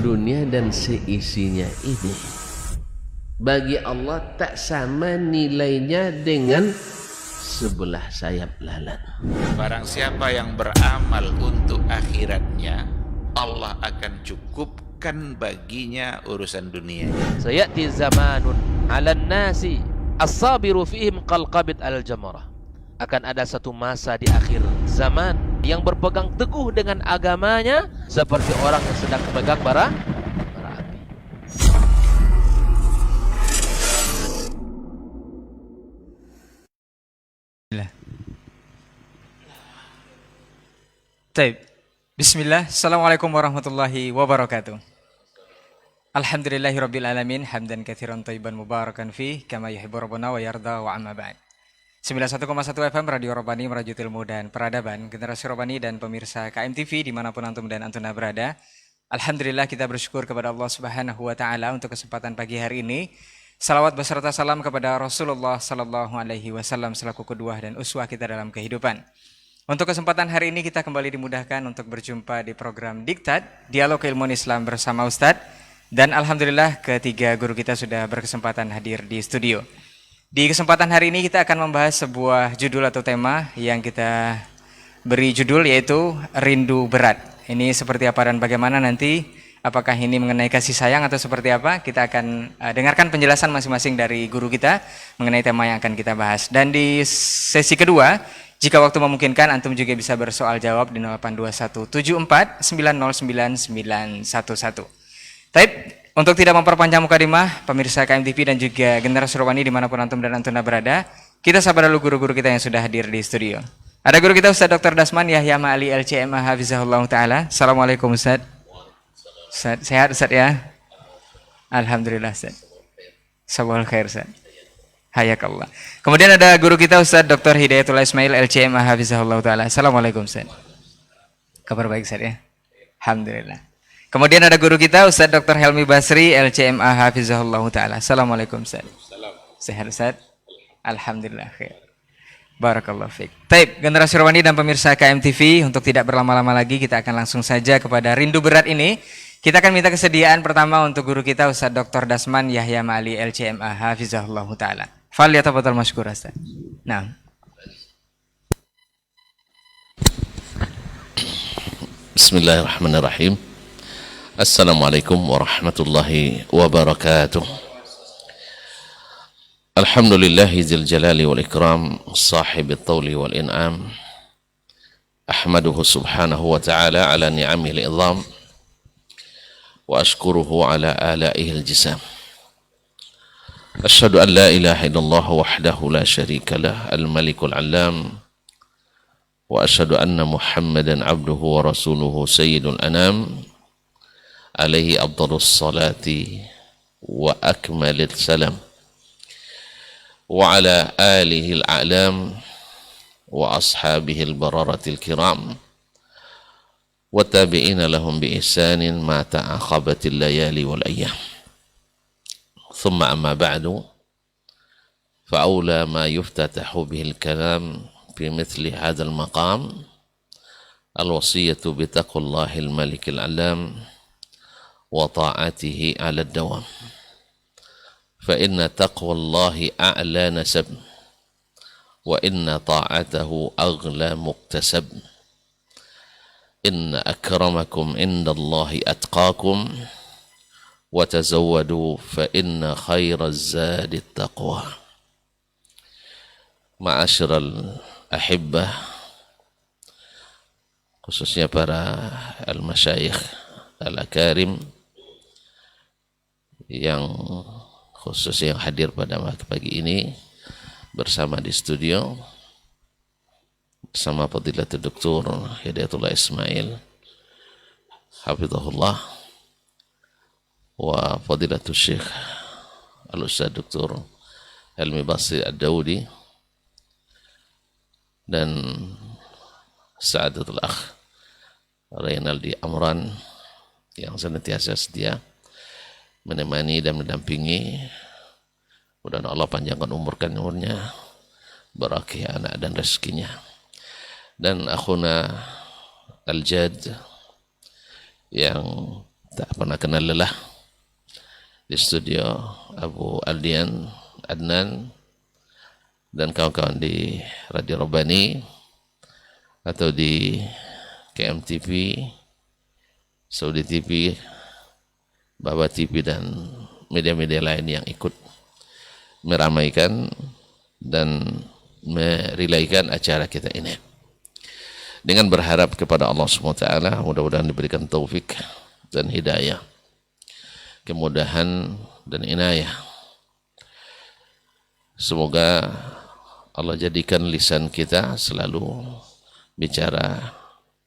dunia dan seisinya ini bagi Allah tak sama nilainya dengan sebelah sayap lalat. Barang siapa yang beramal untuk akhiratnya, Allah akan cukupkan baginya urusan dunia. Sayati zamanun 'alan nasi as-sabiru fihim qalqabit al-jamarah. Akan ada satu masa di akhir zaman yang berpegang teguh dengan agamanya seperti orang yang sedang memegang bara api. Baik. Bismillah. Assalamualaikum warahmatullahi wabarakatuh. Alhamdulillahirabbil alamin hamdan katsiran thayyiban mubarakan fi kama yuhibbu rabbuna wa yarda wa amma ba'd. 91,1 FM Radio Robani merajut ilmu dan peradaban, generasi Robani dan pemirsa KMTV dimanapun antum dan antuna berada. Alhamdulillah kita bersyukur kepada Allah Subhanahu wa taala untuk kesempatan pagi hari ini. Salawat beserta salam kepada Rasulullah sallallahu alaihi wasallam selaku qudwah dan uswah kita dalam kehidupan. Untuk kesempatan hari ini kita kembali dimudahkan untuk berjumpa di program Diktat, Dialog Ilmu Islam bersama Ustadz. Dan alhamdulillah ketiga guru kita sudah berkesempatan hadir di studio. Di kesempatan hari ini kita akan membahas sebuah judul atau tema yang kita beri judul yaitu Rindu Berat. Ini seperti apa dan bagaimana nanti, apakah ini mengenai kasih sayang atau seperti apa? Kita akan dengarkan penjelasan masing-masing dari guru kita mengenai tema yang akan kita bahas. Dan di sesi kedua, jika waktu memungkinkan, antum juga bisa bersoal jawab di 082174909911. Taib, untuk tidak memperpanjang mukadimah, pemirsa KMTV dan juga generasi Robani dimanapun antum dan antuna berada, kita sabar dulu guru-guru kita yang sudah hadir di studio. Ada guru kita Ustaz Dr. Dasman Yahya Ma'ali LCMA Hafizahullah Ta'ala. Assalamualaikum Ustaz. Ustaz, sehat Ustaz ya? Alhamdulillah Ustaz. Sabahul khair Ustaz. Hayakallah. Kemudian ada guru kita Ustaz Dr. Hidayatullah Ismail LCMA Hafizahullah Ta'ala. Assalamualaikum Ustaz. Kabar baik Ustaz ya? Alhamdulillah. Kemudian ada guru kita Ustaz Dr. Helmi Basri LCMA Hafizahullah Ta'ala. Assalamualaikum Ustaz. Sehat Ustaz? Alhamdulillah khair. Barakallahu fiik. Taib, generasi Robani dan pemirsa KMTV, untuk tidak berlama-lama lagi kita akan langsung saja kepada rindu berat ini. Kita akan minta kesediaan pertama untuk guru kita Ustaz Dr. Dasman Yahya Ma'ali LCMA Hafizahullah Ta'ala. Fal yatafaddal masykur Ustaz. Nah. Bismillahirrahmanirrahim. Assalamualaikum warahmatullahi wabarakatuh. Alhamdulillahi zil jalali wal ikram, sahibit tawli wal in'am. Ahmaduhu subhanahu wa ta'ala ala ni'amihil idham, wa ashkuruhu ala alaihil jisam. Ashhadu an la ilaha illallah wahdahu la syarika lah, al-malikul alam. Wa ashhadu anna Muhammadan abduhu wa rasuluhu sayyidul anam. Alaihi afdhalus salati wa akmalil salam. Wa ala alihil a'lam wa ashabihil bararatil kiram. Wa tabi'ina lahum bi ihsanin ma ta'aqabatil layali wal ayyam. Thumma amma ba'du. Fa awla ma yuftatahu bihil kalam fi mithli hadzal maqam al-wasiyatu bi taqwallahil malikil alam wa ta'atihi 'ala ad-dawam. Fa inna taqwallahi a'la nasab wa inna ta'atahu aghla muktasab. Inna akramakum indallahi atqakum wa tazawwadu fa inna khairaz zadi at-taqwa. Ma'asyiral ahibbah, khususnya para al-masyayikh al-akarim yang khusus yang hadir pada pagi ini bersama di studio bersama Fadilatul Dr. Hidayatullah Ismail hafizahullah wa Fadilatul Syekh Al-Ustaz Dr. Helmi Basri Ad-Daudi dan Sa'adatul Akh Reynaldi Amran yang senantiasa setia menemani dan mendampingi. Mudah-mudahan Allah panjangkan umurnya, barakah anak dan rezekinya. Dan akhuna Al-Jad yang tak pernah kenal lelah di studio Abu Aldian, Adnan, dan kawan-kawan di Radio Rabbani atau di KMTV, Saudi TV, Baba TV, dan media-media lain yang ikut meramaikan dan merilaikan acara kita ini. Dengan berharap kepada Allah SWT, mudah-mudahan diberikan taufik dan hidayah, kemudahan dan inayah. Semoga Allah jadikan lisan kita selalu bicara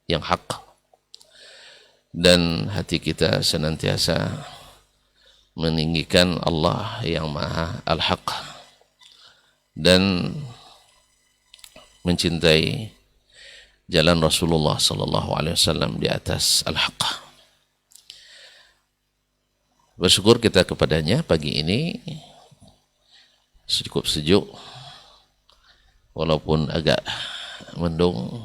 yang hak, dan hati kita senantiasa meninggikan Allah yang Maha Al-Haq dan mencintai jalan Rasulullah SAW di atas Al-Haq. Bersyukur kita kepadanya pagi ini, cukup sejuk walaupun agak mendung,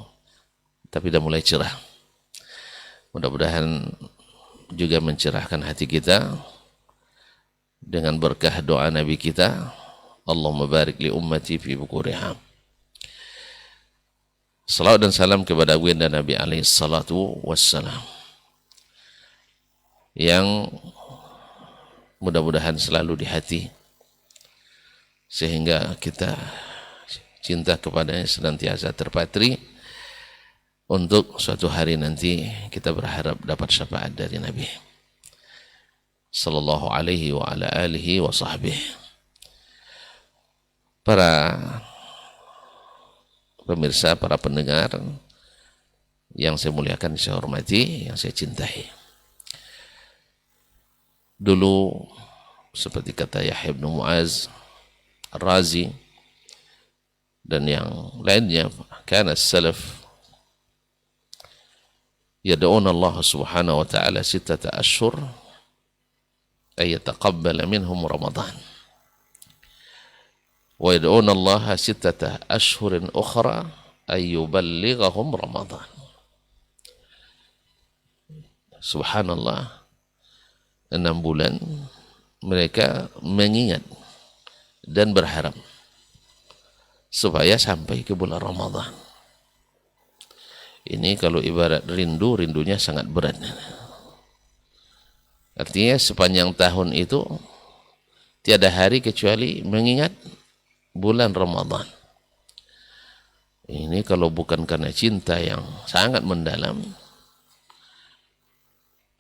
tapi sudah mulai cerah. Mudah-mudahan juga mencerahkan hati kita dengan berkah doa Nabi kita, Allahumma barik li ummati fi bukuriha. Salawat dan salam kepada baginda Nabi alaihi salatu wassalam, yang mudah-mudahan selalu di hati, sehingga kita cinta kepadanya senantiasa terpatri untuk suatu hari nanti kita berharap dapat syafaat dari Nabi sallallahu alaihi wa ala alihi wa sahbihi. Para pemirsa, para pendengar yang saya muliakan, saya hormati, yang saya cintai. Dulu seperti kata Yahya bin Mu'az Ar-Razi dan yang lainnya, kana as-salaf yad'una Allah subhanahu wa ta'ala 6 ashhur ay yataqabbala minhum Ramadan, wa yad'una Allah 6 ashhurin ukhra ay yuballighahum Ramadan. Subhanallah, 6 bulan mereka mengingat dan berharap supaya sampai ke bulan Ramadan. Ini kalau ibarat rindu, rindunya sangat berat. Artinya sepanjang tahun itu tiada hari kecuali mengingat bulan Ramadan. Ini kalau bukan karena cinta yang sangat mendalam,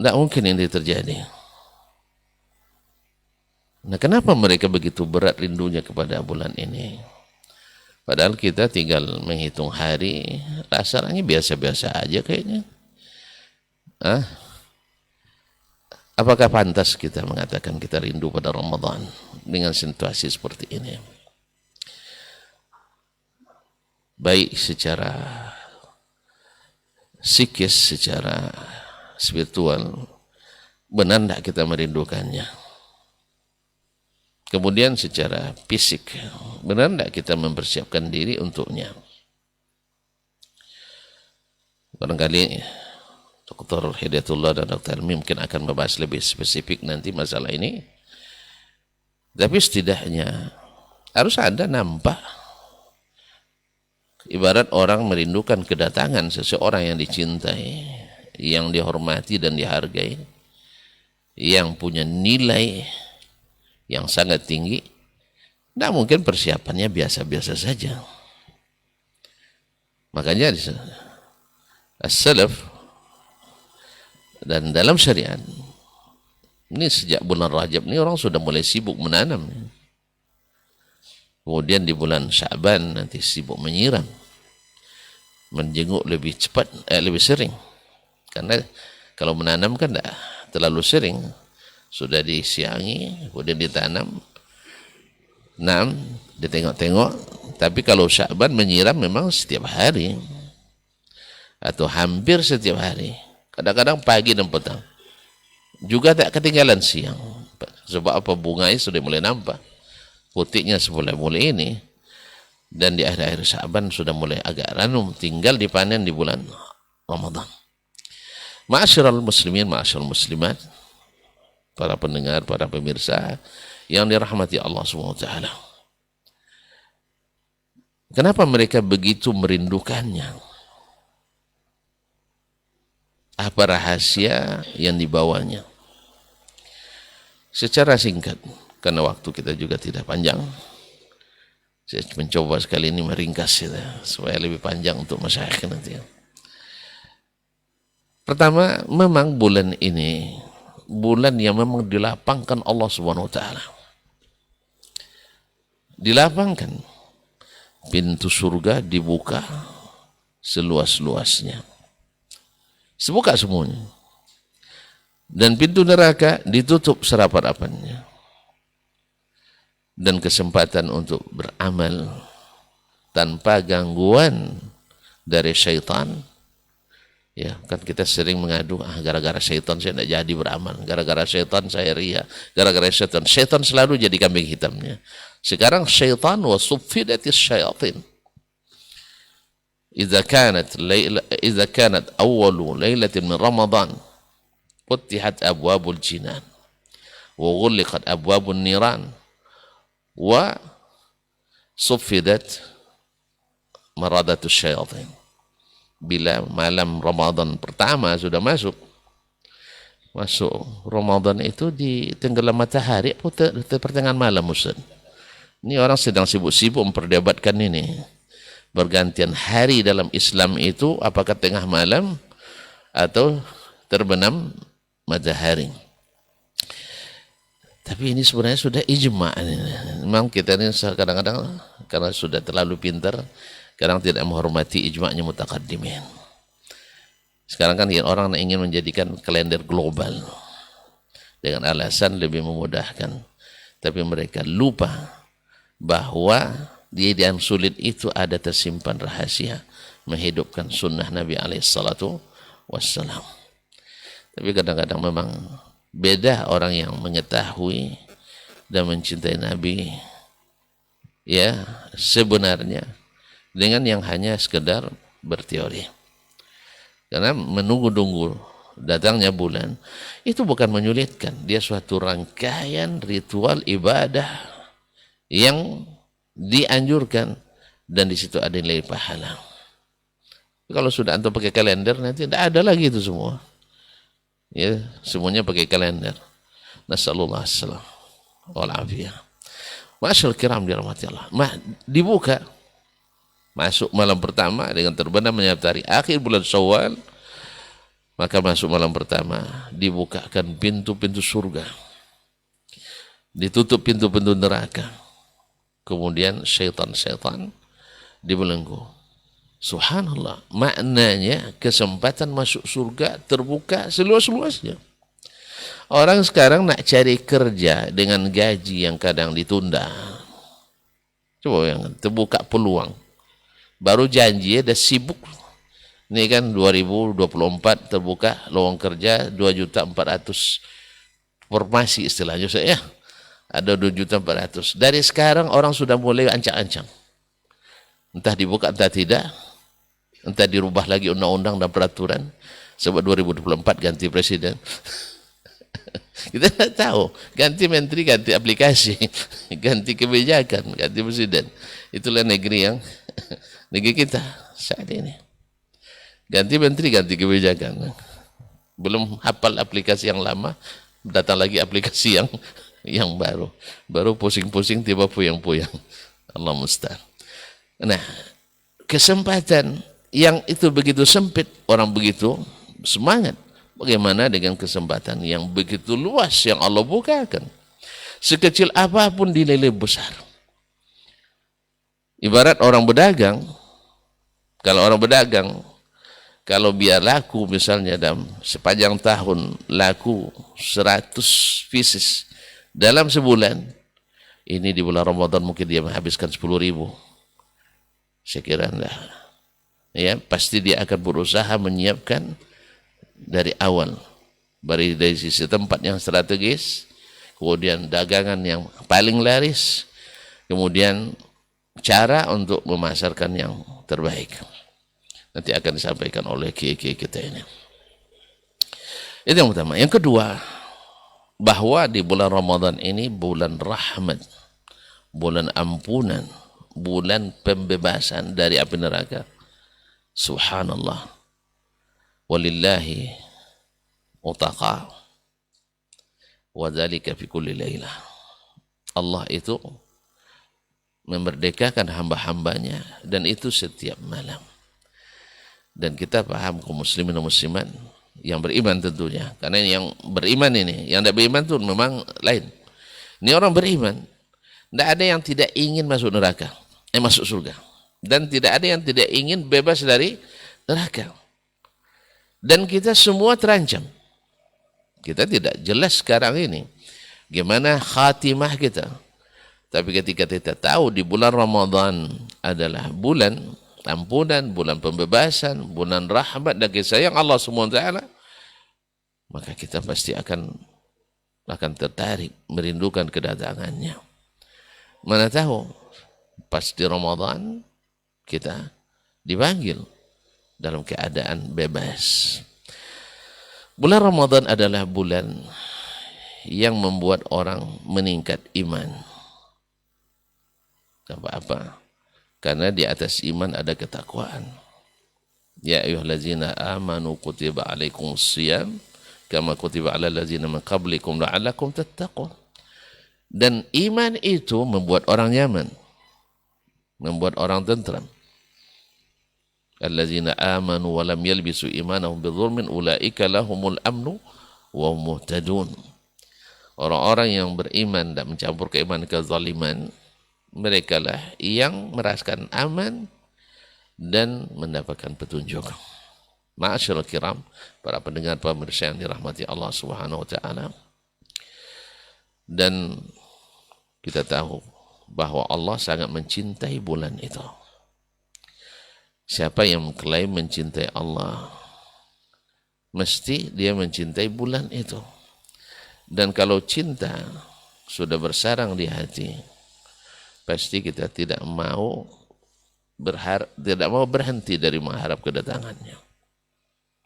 tidak mungkin ini terjadi. Nah, kenapa mereka begitu berat rindunya kepada bulan ini? Padahal kita tinggal menghitung hari, rasanya biasa-biasa aja kayaknya. Apakah pantas kita mengatakan kita rindu pada Ramadan dengan situasi seperti ini? Baik secara psikis, secara spiritual, benar tidak kita merindukannya? Kemudian secara fisik, benar tidak kita mempersiapkan diri untuknya? Barangkali Dr. Hidayatullah dan Dr. Helmi mungkin akan membahas lebih spesifik nanti masalah ini. Tapi setidaknya harus ada nampak. Ibarat orang merindukan kedatangan seseorang yang dicintai, yang dihormati dan dihargai, yang punya nilai yang sangat tinggi, tidak mungkin persiapannya biasa-biasa saja. Makanya as-salaf dan dalam syariat ini sejak bulan Rajab ini orang sudah mulai sibuk menanam. Kemudian di bulan Sya'ban nanti sibuk menyiram, menjenguk lebih cepat, lebih sering. Karena kalau menanam kan tidak terlalu sering. Sudah disiangi, kemudian ditanam, ditengok-tengok. Tapi kalau Sya'ban menyiram memang setiap hari atau hampir setiap hari. Kadang-kadang pagi dan petang. Juga tak ketinggalan siang. Sebab apa? Bunganya sudah mulai nampak. Putiknya mulai ini. Dan di akhir-akhir Sya'ban sudah mulai agak ranum. Tinggal dipanen di bulan Ramadan. Ma'asyiral muslimin, ma'asyiral muslimat, para pendengar, para pemirsa yang dirahmati Allah SWT. Kenapa mereka begitu merindukannya? Apa rahasia yang dibawanya? Secara singkat, karena waktu kita juga tidak panjang, saya mencoba sekali ini meringkas ya, supaya lebih panjang untuk masyarakat nanti. Pertama, memang bulan ini bulan yang memang dilapangkan Allah Subhanahu wa taala. Dilapangkan, pintu surga dibuka seluas-luasnya. Sebuka semuanya. Dan pintu neraka ditutup serapat-rapatnya. Dan kesempatan untuk beramal tanpa gangguan dari syaitan. Ya, kan kita sering mengadu, gara-gara syaitan saya tidak jadi beramal, gara-gara syaitan saya ria, gara-gara syaitan. Syaitan selalu jadi kambing hitamnya. Sekarang syaitan wa suffidatis syayatin. Idza kanat awwalu lailatin min Ramadan futihat abwabul jinan wa ghulqat abwabun niran wa suffidat maradatus syayatin. Bila malam Ramadan pertama sudah masuk Ramadan itu di tenggelam matahari atau pertengahan malam, Ustaz. Ini orang sedang sibuk-sibuk memperdebatkan ini. Bergantian hari dalam Islam itu apakah tengah malam atau terbenam matahari. Tapi ini sebenarnya sudah ijma. Memang kita ini kadang-kadang karena sudah terlalu pintar, kadang tidak menghormati ijma'nya mutaqaddimin. Sekarang kan orang ingin menjadikan kalender global dengan alasan lebih memudahkan. Tapi mereka lupa bahwa di yang sulit itu ada tersimpan rahasia menghidupkan sunnah Nabi alaihissalatu wassalam. Tapi kadang-kadang memang beda orang yang mengetahui dan mencintai Nabi ya sebenarnya dengan yang hanya sekedar berteori. Karena menunggu-nunggu datangnya bulan itu bukan menyulitkan, dia suatu rangkaian ritual ibadah yang dianjurkan dan di situ ada nilai pahala. Kalau sudah antum pakai kalender nanti tidak ada lagi itu semua. Ya, semuanya pakai kalender. Nasallallahu alaihi wasallam wal afiyah. Masyaallah kiram dirahmati Allah. Dibuka masuk malam pertama dengan terbenamnya matahari akhir bulan Syawal, maka masuk malam pertama dibukakan pintu-pintu surga, ditutup pintu-pintu neraka, kemudian syaitan-syaitan dibelenggu. Subhanallah, maknanya kesempatan masuk surga terbuka seluas-luasnya. Orang sekarang nak cari kerja dengan gaji yang kadang ditunda, coba yang terbuka peluang. Baru janji ada sibuk. Ini kan 2024 terbuka lowongan kerja 2.400.000 formasi istilahnya saya. Ada 2.400.000. Dari sekarang orang sudah mulai ancang-ancang. Entah dibuka entah tidak. Entah dirubah lagi undang-undang dan peraturan. Sebab 2024 ganti presiden. Kita tidak tahu. Ganti menteri, ganti aplikasi. Ganti kebijakan, ganti presiden. Itulah negeri yang negeri kita saat ini. Ganti menteri, ganti kebijakan. Belum hafal aplikasi yang lama, datang lagi aplikasi yang baru. Baru pusing-pusing tiba puyang-puyang. Allah musta'an. Nah, kesempatan yang itu begitu sempit, orang begitu semangat. Bagaimana dengan kesempatan yang begitu luas yang Allah bukakan? Sekecil apapun dinilai besar. Ibarat orang berdagang, kalau biar laku misalnya dalam sepanjang tahun laku 100 pieces dalam sebulan, ini di bulan Ramadan mungkin dia menghabiskan 10.000. Saya kira enggak. Ya, pasti dia akan berusaha menyiapkan dari awal. Dari sisi tempat yang strategis, kemudian dagangan yang paling laris, kemudian cara untuk memasarkan yang terbaik. Nanti akan disampaikan oleh kiai-kiai kita ini. Itu yang pertama. Yang kedua, bahwa di bulan Ramadan ini bulan rahmat, bulan ampunan, bulan pembebasan dari api neraka. Subhanallah. Walillahi utaqa wa dzalika fi kulli lailah. Allah itu memerdekakan hamba-hambanya, dan itu setiap malam. Dan kita paham kaum muslimin dan muslimat yang beriman tentunya, karena yang beriman ini, yang tidak beriman itu memang lain. Ini orang beriman, tidak ada yang tidak ingin masuk neraka, masuk surga, dan tidak ada yang tidak ingin bebas dari neraka. Dan kita semua terancam. Kita tidak jelas sekarang ini gimana khatimah kita. Tapi ketika kita tahu di bulan Ramadan adalah bulan ampunan, bulan pembebasan, bulan rahmat dan kasih sayang Allah SWT, maka kita pasti akan tertarik, merindukan kedatangannya. Mana tahu pas di Ramadan kita dipanggil dalam keadaan bebas. Bulan Ramadan adalah bulan yang membuat orang meningkat iman. Apa-apa? Karena di atas iman ada ketakwaan. Ya ayyuhallazina amanu kutiba alaikumusiyam kama kutiba alal ladzina min qablikum la'allakum tattaqun. Dan iman itu membuat orang nyaman, membuat orang tentram. Alladzina amanu wa lam yalbisu imanahum bidzulmin ulaika lahumul amnu wa hum muhtadun. Orang-orang yang beriman dan mencampur keimanan kezaliman, mereka lah yang merasakan aman dan mendapatkan petunjuk. Ma'asyiral kiram, para pendengar pemirsa yang dirahmati Allah Subhanahu wa taala. Dan kita tahu bahwa Allah sangat mencintai bulan itu. Siapa yang mengklaim mencintai Allah, mesti dia mencintai bulan itu. Dan kalau cinta sudah bersarang di hati, pasti kita tidak mau berhenti dari mengharap kedatangannya.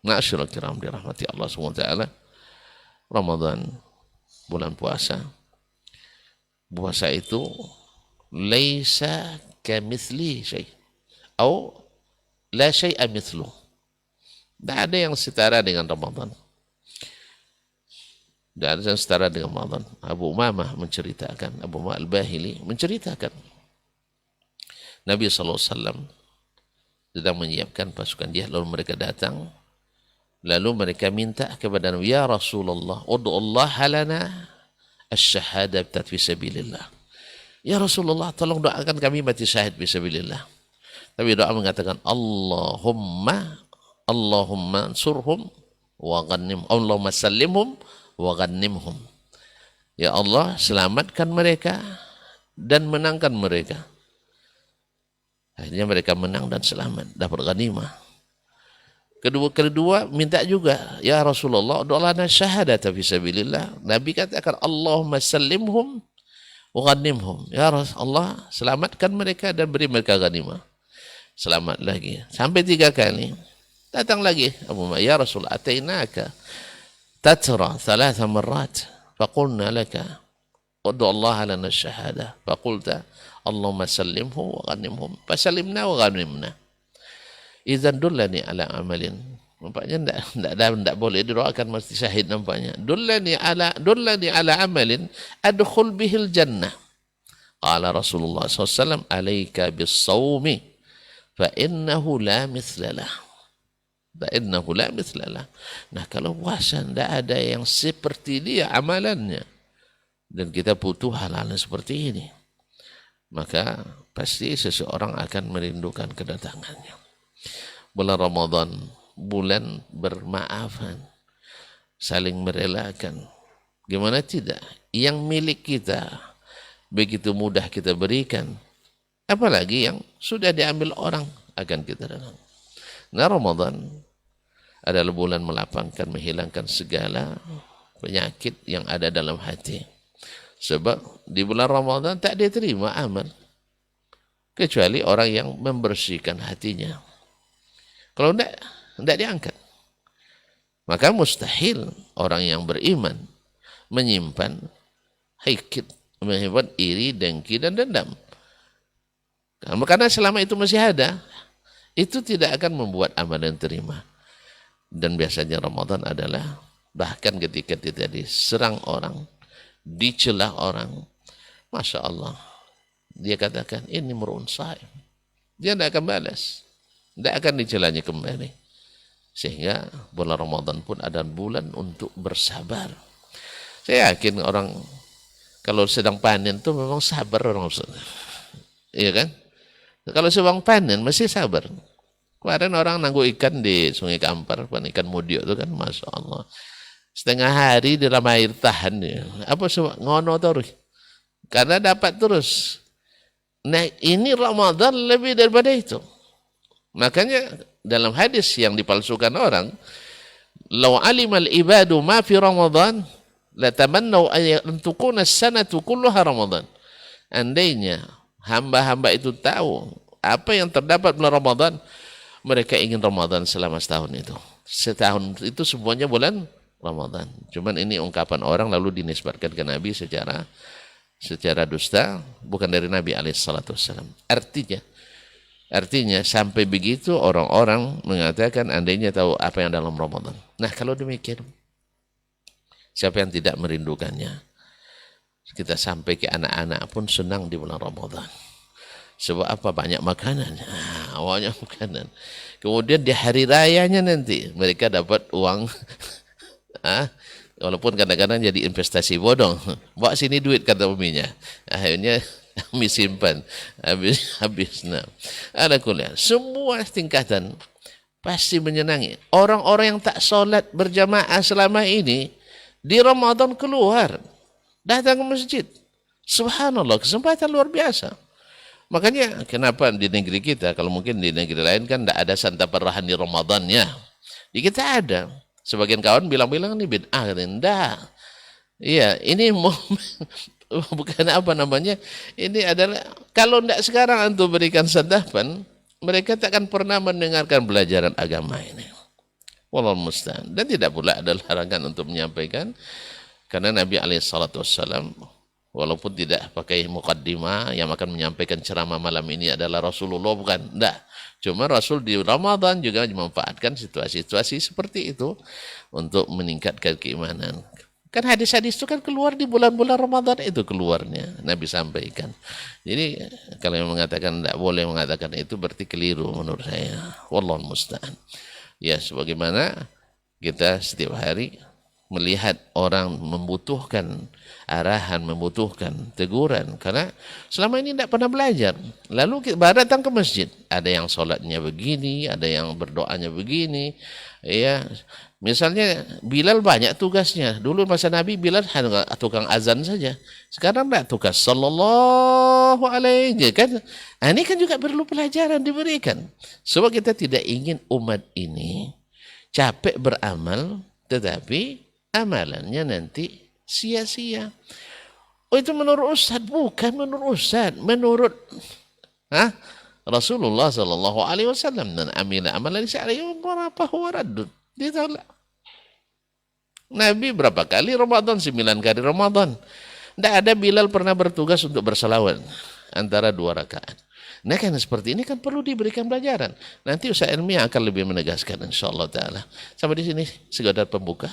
Ma'asyiral kiram dirahmati Allah SWT. Ramadan, bulan puasa. Puasa itu laisa kamitsli syai' atau la syai'a mithlu. Tidak ada yang setara dengan Ramadan. Tidak ada yang setara dengan Ramadan. Abu Umamah menceritakan, Abu Umamah Al-Bahili menceritakan, Nabi SAW sedang menyiapkan pasukan jihad, lalu mereka datang, lalu mereka minta kepada Nabi, ya Rasulullah, ud'ullah lana asy-syahadah fi sabilillah. Ya Rasulullah, tolong doakan kami mati syahid fi sabilillah. Tapi doa mengatakan, Allahumma ansurhum wa ghannim, Allahumma sallimhum wa ghanimhum. Ya Allah, selamatkan mereka dan menangkan mereka. Akhirnya mereka menang dan selamat, dapat ghanimah. Kedua minta juga, ya Rasulullah, do'lana syahadat fi sabilillah. Nabi katakan, Allahumma sallimhum wa ghanimhum. Ya Rasulullah, selamatkan mereka dan beri mereka ghanimah. Selamat lagi. Sampai 3 kali. Datang lagi Abu Umamah, ya Rasul, atainaka tatra 3 marrat faqulna laka ud'u Allah lana asy-syahadah faqulta Allahumma sallimhu wa ghanimhum fasallimna wa ghanimna. Idzan dullani ala amalin. Nampaknya tidak boleh didoakan mesti syahid nampaknya. Dullani ala amalin adkhul bihil jannah. Qala Rasulullah SAW, alaika bis-sawmi fa innahu la mithlalah. Nah, kalau puasa tidak ada yang seperti dia amalannya, dan kita butuh hal-hal seperti ini, maka pasti seseorang akan merindukan kedatangannya. Bulan Ramadan, bulan bermaafan, saling merelakan. Gimana tidak? Yang milik kita begitu mudah kita berikan, apalagi yang sudah diambil orang akan kita datang. Nah, Ramadan adalah bulan melapangkan, menghilangkan segala penyakit yang ada dalam hati. Sebab di bulan Ramadan tak diterima amal kecuali orang yang membersihkan hatinya. Kalau tidak diangkat. Maka mustahil orang yang beriman menyimpan hikid, menyimpan iri, dengki, dan dendam. Karena selama itu masih ada, itu tidak akan membuat amalan terima. Dan biasanya Ramadan adalah bahkan ketika kita diserang orang, dicela orang, Masya Allah, dia katakan ini mur'un shaim. Dia tidak akan balas, tidak akan dicelanya kembali. Sehingga bulan Ramadan pun ada bulan untuk bersabar. Saya yakin orang kalau sedang panen itu memang sabar orang. Iya kan? Kalau sedang panen mesti sabar. Kemarin orang nanggu ikan di Sungai Kampar, ikan mudio itu kan, Masya Allah. Setengah hari di dalam air tahan. Ya. Apa semua? Ngono terus. Karena dapat terus. Nah ini Ramadan lebih daripada itu. Makanya dalam hadis yang dipalsukan orang, "Lau alimal ibadu ma fi Ramadan, la tamannau an takuna as-sanatu kulluha Ramadan." Andainya hamba-hamba itu tahu apa yang terdapat bulan Ramadan, mereka ingin Ramadan selama setahun itu. Setahun itu semuanya bulan Ramadan. Cuman ini ungkapan orang lalu dinisbatkan ke Nabi secara dusta, bukan dari Nabi alaihissalam. Artinya sampai begitu orang-orang mengatakan andainya tahu apa yang dalam Ramadan. Nah kalau demikian, siapa yang tidak merindukannya? Kita sampai ke anak-anak pun senang di bulan Ramadan. Sebab apa? Banyak makanan. Banyak makanan. Kemudian di hari rayanya nanti mereka dapat uang. Walaupun kadang-kadang jadi investasi bodong. Bawa sini duit kata uminya. Akhirnya kami simpan. Habis. Nah. Ala kuliah. Semua tingkatan pasti menyenangi. Orang-orang yang tak solat berjamaah selama ini, di Ramadan keluar. Datang ke masjid. Subhanallah, kesempatan luar biasa. Makanya kenapa di negeri kita, kalau mungkin di negeri lain kan tidak ada santapan rohani Ramadannya. Di kita ada. Sebagian kawan bilang-bilang ini bid'ah. Tidak. Iya, ini bukan apa namanya. Ini adalah, kalau tidak sekarang antum berikan santapan, mereka tak akan pernah mendengarkan pelajaran agama ini. Wallahu musta'an. Dan tidak pula ada larangan untuk menyampaikan. Karena Nabi alaihissalam walaupun tidak pakai muqaddimah yang akan menyampaikan ceramah malam ini adalah Rasulullah, bukan. Tidak. Cuma Rasul di Ramadan juga memanfaatkan situasi-situasi seperti itu untuk meningkatkan keimanan. Kan hadis-hadis itu kan keluar di bulan-bulan Ramadan itu keluarnya. Nabi sampaikan. Jadi kalau yang mengatakan tidak boleh mengatakan itu berarti keliru menurut saya. Wallahu musta'an. Ya sebagaimana kita setiap hari melihat orang membutuhkan arahan, membutuhkan teguran karena selama ini tidak pernah belajar. Lalu kita datang ke masjid, ada yang sholatnya begini, ada yang berdoanya begini. Ya, misalnya Bilal banyak tugasnya. Dulu masa Nabi Bilal hanya tukang azan saja. Sekarang tidak, tugas sallallahu alaihi kan. Ini kan juga perlu pelajaran diberikan. Sebab kita tidak ingin umat ini capek beramal tetapi amalannya nanti sia-sia. Oh itu menurut Ustaz, bukan menurut Ustaz, menurut Rasulullah sallallahu alaihi wasallam, dan amila amalan syar'i berapa huwa raddud. Ditolak. Nabi berapa kali Ramadan? 9 kali Ramadan. Tidak ada Bilal pernah bertugas untuk berselawat antara 2 rakaat. Nah kan seperti ini kan perlu diberikan pelajaran. Nanti Ustaz Ilmi akan lebih menegaskan insyaallah taala. Sampai di sini sekedar pembuka.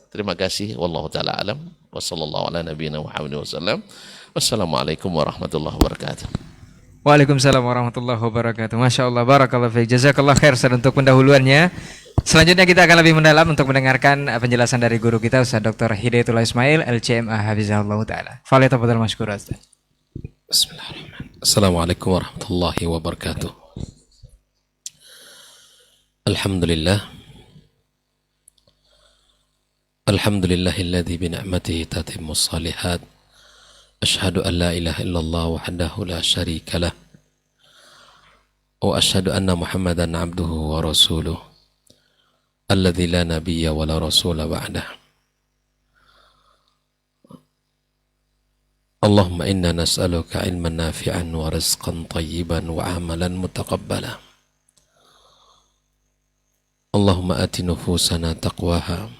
Terima kasih. Wallahu ta'ala alam. Wa sallallahu ala nabiyina Muhammad wasallam. Wassalamualaikum warahmatullahi wabarakatuh. Waalaikumsalam warahmatullahi wabarakatuh. Masya Allah, barakallah fiik. Jazakallah khair Ustaz untuk pendahuluannya. Selanjutnya kita akan lebih mendalam untuk mendengarkan penjelasan dari guru kita Ustaz Dr. Hidayatullah Ismail LCMA Hafizahullah Ta'ala. Falitafadhal mashkur Ustaz. Bismillahirrahmanirrahim. Assalamualaikum warahmatullahi wabarakatuh. Alhamdulillah. Alhamdulillahilladzi bini'matihi tatimmus shalihat. Asyhadu an la ilaha illallah wahdahu la syarika lah. Wa asyhadu anna Muhammadan abduhu wa rasuluh. Alladzi la nabiyya wa la rasula ba'dah. Allahumma inna nas'aluka ilman nafi'an wa rizqan tayyiban wa amalan mutaqabbala. Allahumma ati nufusana taqwaha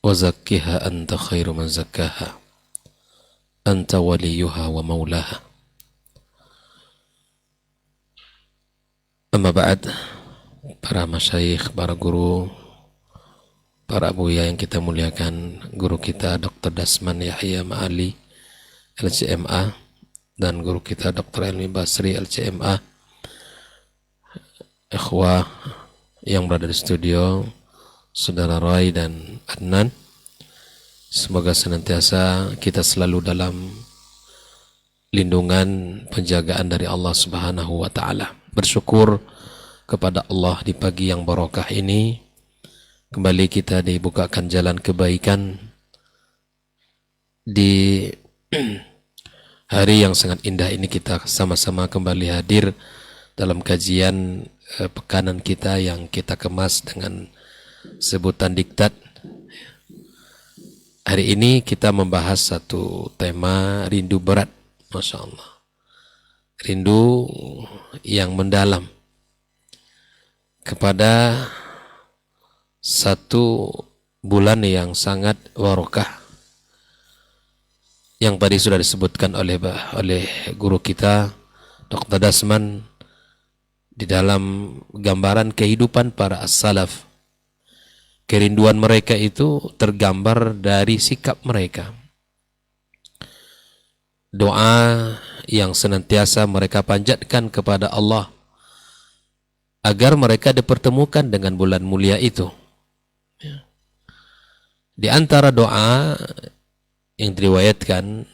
wa zakkiha anta khairu man zakkaha anta waliyuha wa maulaha. Amma ba'd, para masyayikh, para guru, para buya yang kita muliakan, guru kita Dr. Dasman Yahya Ma'ali LCMA dan guru kita Dr. Elmi Basri LCMA, ikhwah yang berada di studio, saudara Roy dan Adnan, semoga senantiasa kita selalu dalam lindungan penjagaan dari Allah Subhanahu wa taala. Bersyukur kepada Allah di pagi yang barokah ini, kembali kita dibukakan jalan kebaikan di hari yang sangat indah ini. Kita sama-sama kembali hadir dalam kajian pekanan kita yang kita kemas dengan sebutan diktat. Hari ini kita membahas satu tema rindu berat, Masya Allah. Rindu yang mendalam kepada satu bulan yang sangat barokah yang tadi sudah disebutkan oleh guru kita Dr. Dasman di dalam gambaran kehidupan para as-salaf. Kerinduan mereka itu tergambar dari sikap mereka, doa yang senantiasa mereka panjatkan kepada Allah agar mereka dipertemukan dengan bulan mulia itu. Di antara doa yang diriwayatkan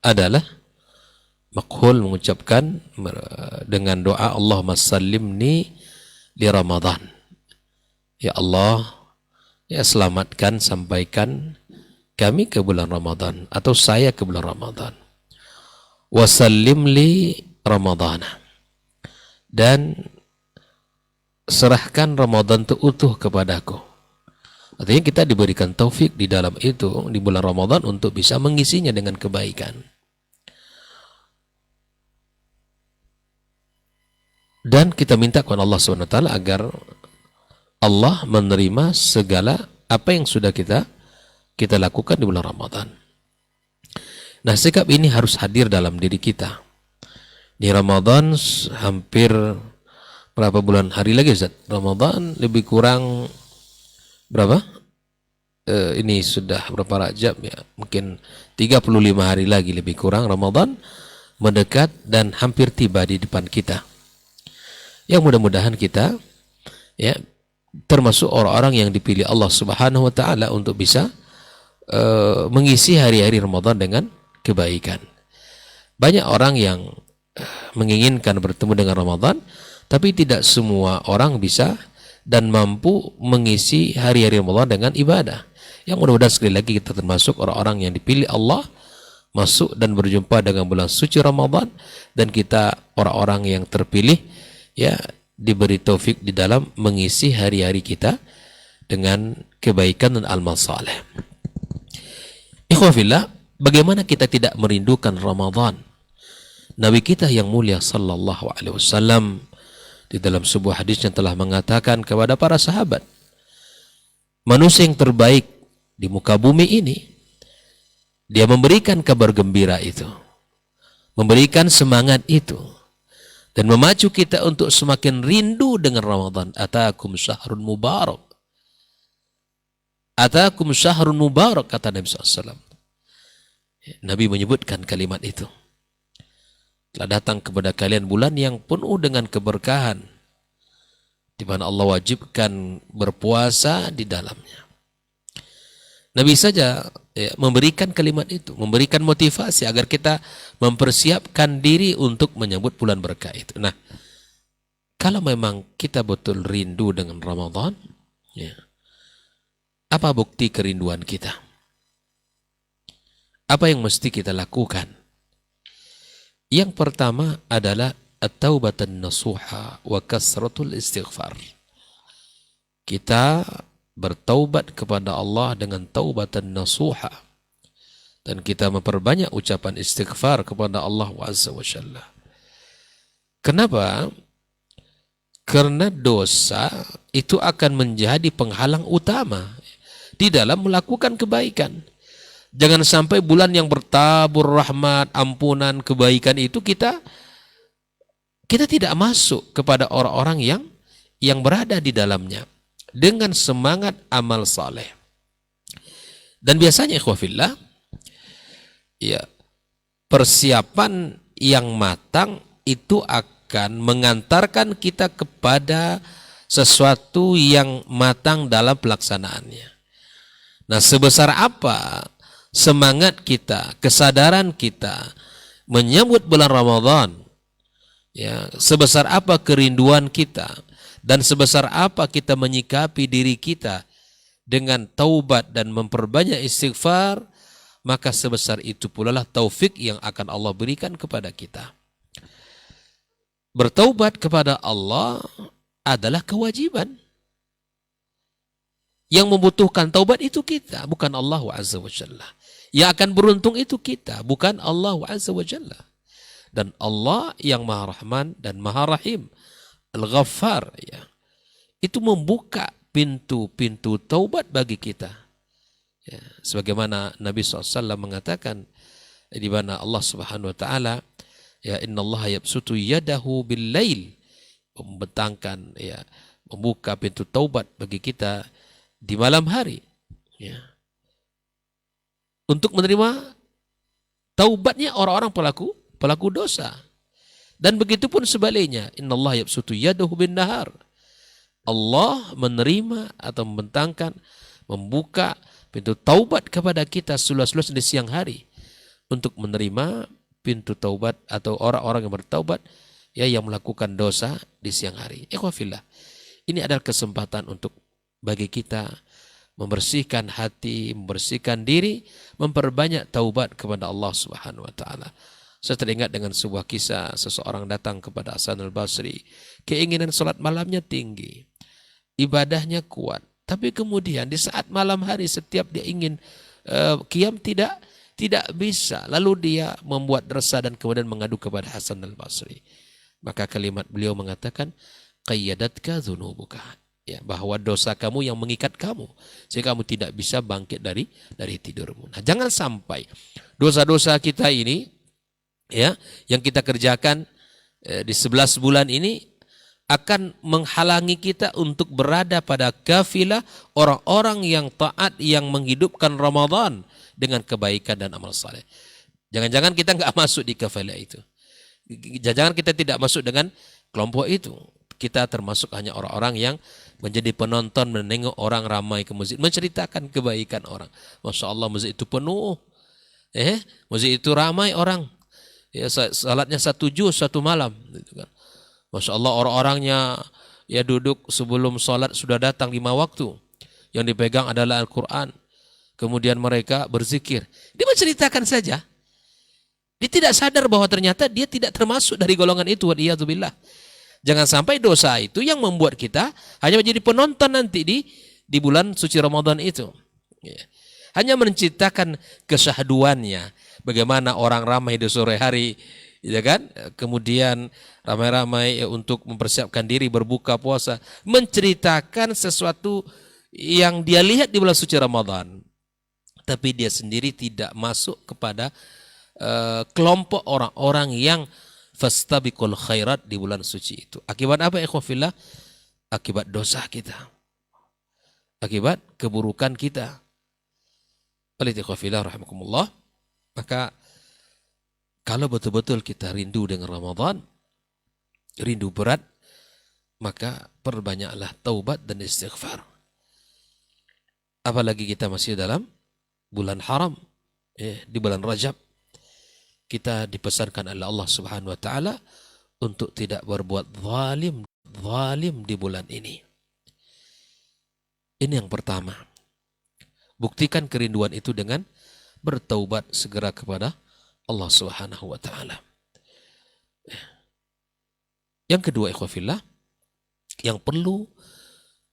adalah Makhul mengucapkan dengan doa Allahumma sallimni li Ramadan. Ya Allah, ya selamatkan, sampaikan kami ke bulan Ramadan atau saya ke bulan Ramadan. Wa sallim li Ramadana. Dan serahkan Ramadan itu utuh kepadaku. Artinya kita diberikan taufik di dalam itu, di bulan Ramadan, untuk bisa mengisinya dengan kebaikan. Dan kita minta kepada Allah SWT agar Allah menerima segala apa yang sudah kita lakukan di bulan Ramadan. Nah, sikap ini harus hadir dalam diri kita. Di Ramadan hampir berapa bulan hari lagi, Ustaz? Ramadan lebih kurang berapa? Ini sudah berapa Rajab ya? Mungkin 35 hari lagi lebih kurang Ramadan mendekat dan hampir tiba di depan kita. Yang mudah-mudahan kita ya termasuk orang-orang yang dipilih Allah Subhanahu wa taala untuk bisa mengisi hari-hari Ramadan dengan kebaikan. Banyak orang yang menginginkan bertemu dengan Ramadan, tapi tidak semua orang bisa dan mampu mengisi hari-hari Ramadan dengan ibadah. Yang mudah-mudahan sekali lagi kita termasuk orang-orang yang dipilih Allah masuk dan berjumpa dengan bulan suci Ramadan, dan kita orang-orang yang terpilih ya diberi taufik di dalam mengisi hari-hari kita dengan kebaikan dan amal saleh. Ikhwafillah, bagaimana kita tidak merindukan Ramadan? Nabi kita yang mulia sallallahu alaihi wasallam di dalam sebuah hadisnya telah mengatakan kepada para sahabat, manusia yang terbaik di muka bumi ini, dia memberikan kabar gembira itu, memberikan semangat itu, dan memacu kita untuk semakin rindu dengan Ramadan. Atakum syahrun mubarak. Atakum syahrun mubarak, kata Nabi SAW. Nabi menyebutkan kalimat itu. Telah datang kepada kalian bulan yang penuh dengan keberkahan, di mana Allah wajibkan berpuasa di dalamnya. Nabi saja memberikan kalimat itu, memberikan motivasi agar kita mempersiapkan diri untuk menyambut bulan berkah itu. Nah, kalau memang kita betul rindu dengan Ramadan, ya, apa bukti kerinduan kita? Apa yang mesti kita lakukan? Yang pertama adalah at-taubatan nasuha wa kasratul istighfar. Kita bertaubat kepada Allah dengan taubatan nasuha, dan kita memperbanyak ucapan istighfar kepada Allah Azza wa Jalla. Kenapa? Karena dosa itu akan menjadi penghalang utama di dalam melakukan kebaikan. Jangan sampai bulan yang bertabur rahmat, ampunan, kebaikan itu kita tidak masuk kepada orang-orang yang berada di dalamnya dengan semangat amal saleh. Dan biasanya ikhwafillah, ya, persiapan yang matang itu akan mengantarkan kita kepada sesuatu yang matang dalam pelaksanaannya. Nah, sebesar apa semangat kita, kesadaran kita menyambut bulan Ramadan, ya, sebesar apa kerinduan kita, dan sebesar apa kita menyikapi diri kita dengan taubat dan memperbanyak istighfar, maka sebesar itu pula lah taufik yang akan Allah berikan kepada kita. Bertaubat kepada Allah adalah kewajiban. Yang membutuhkan taubat itu kita, bukan Allah Azza wa Jalla. Yang akan beruntung itu kita, bukan Allah Azza wa Jalla. Dan Allah yang Maha Rahman dan Maha Rahim, Al-Ghaffar, ya, itu membuka pintu-pintu taubat bagi kita. Ya, sebagaimana Nabi SAW mengatakan, di mana Allah Subhanahu Wa Taala, ya, Inna Allah yabsutu yadahu bil lail, membentangkan, ya, membuka pintu taubat bagi kita di malam hari, ya, untuk menerima taubatnya orang-orang pelaku dosa. Dan begitu pun sebaliknya, Inna Allah yabsutu yadahu bin nahar, Allah menerima atau membentangkan, membuka pintu taubat kepada kita seluas-luas di siang hari untuk menerima pintu taubat atau orang-orang yang bertaubat, ya, yang melakukan dosa di siang hari. Ikhwafillah, ini adalah kesempatan untuk bagi kita membersihkan hati, membersihkan diri, memperbanyak taubat kepada Allah Subhanahu wa taala. Saya teringat dengan sebuah kisah, seseorang datang kepada Hasan al-Basri, keinginan salat malamnya tinggi, ibadahnya kuat, tapi kemudian di saat malam hari setiap dia ingin qiyam tidak bisa. Lalu dia membuat resah dan kemudian mengadu kepada Hasan al-Basri. Maka kalimat beliau mengatakan, qayyadatka dzunubuka, ya, bahwa dosa kamu yang mengikat kamu sehingga kamu tidak bisa bangkit dari tidurmu. Nah, jangan sampai dosa-dosa kita ini, ya, yang kita kerjakan di 11 bulan ini akan menghalangi kita untuk berada pada kafilah orang-orang yang taat, yang menghidupkan Ramadan dengan kebaikan dan amal saleh. Jangan-jangan kita nggak masuk di kafilah itu. Jangan kita tidak masuk dengan kelompok itu. Kita termasuk hanya orang-orang yang menjadi penonton, menengok orang ramai ke masjid, menceritakan kebaikan orang. Masya Allah, masjid itu penuh. Masjid itu ramai orang. Ya, salatnya 1 juz 1 malam. Gitu kan. Masya Allah, orang-orangnya, ya, duduk sebelum salat sudah datang 5 waktu. Yang dipegang adalah Al-Quran. Kemudian mereka berzikir. Dia menceritakan saja. Dia tidak sadar bahwa ternyata dia tidak termasuk dari golongan itu. Waliyadzubillah. Jangan sampai dosa itu yang membuat kita hanya menjadi penonton nanti di bulan suci Ramadan itu. Ya. Hanya menciptakan kesyahduannya. Bagaimana orang ramai di sore hari, ya kan? Kemudian ramai-ramai, ya, untuk mempersiapkan diri berbuka puasa, menceritakan sesuatu yang dia lihat di bulan suci Ramadan. Tapi dia sendiri tidak masuk kepada kelompok orang-orang yang fastabiqul khairat di bulan suci itu. Akibat apa, ikhwafillah? Akibat dosa kita. Akibat keburukan kita. Oleh ikhwafillah rahimakumullah, maka kalau betul-betul kita rindu dengan Ramadan, rindu berat, maka perbanyaklah taubat dan istighfar. Apalagi kita masih dalam bulan haram, di bulan Rajab. Kita dipesankan oleh Allah Subhanahu wa taala untuk tidak berbuat zalim di bulan ini. Ini yang pertama. Buktikan kerinduan itu dengan bertaubat segera kepada Allah Subhanahu wa taala. Yang kedua, ikhwafillah, yang perlu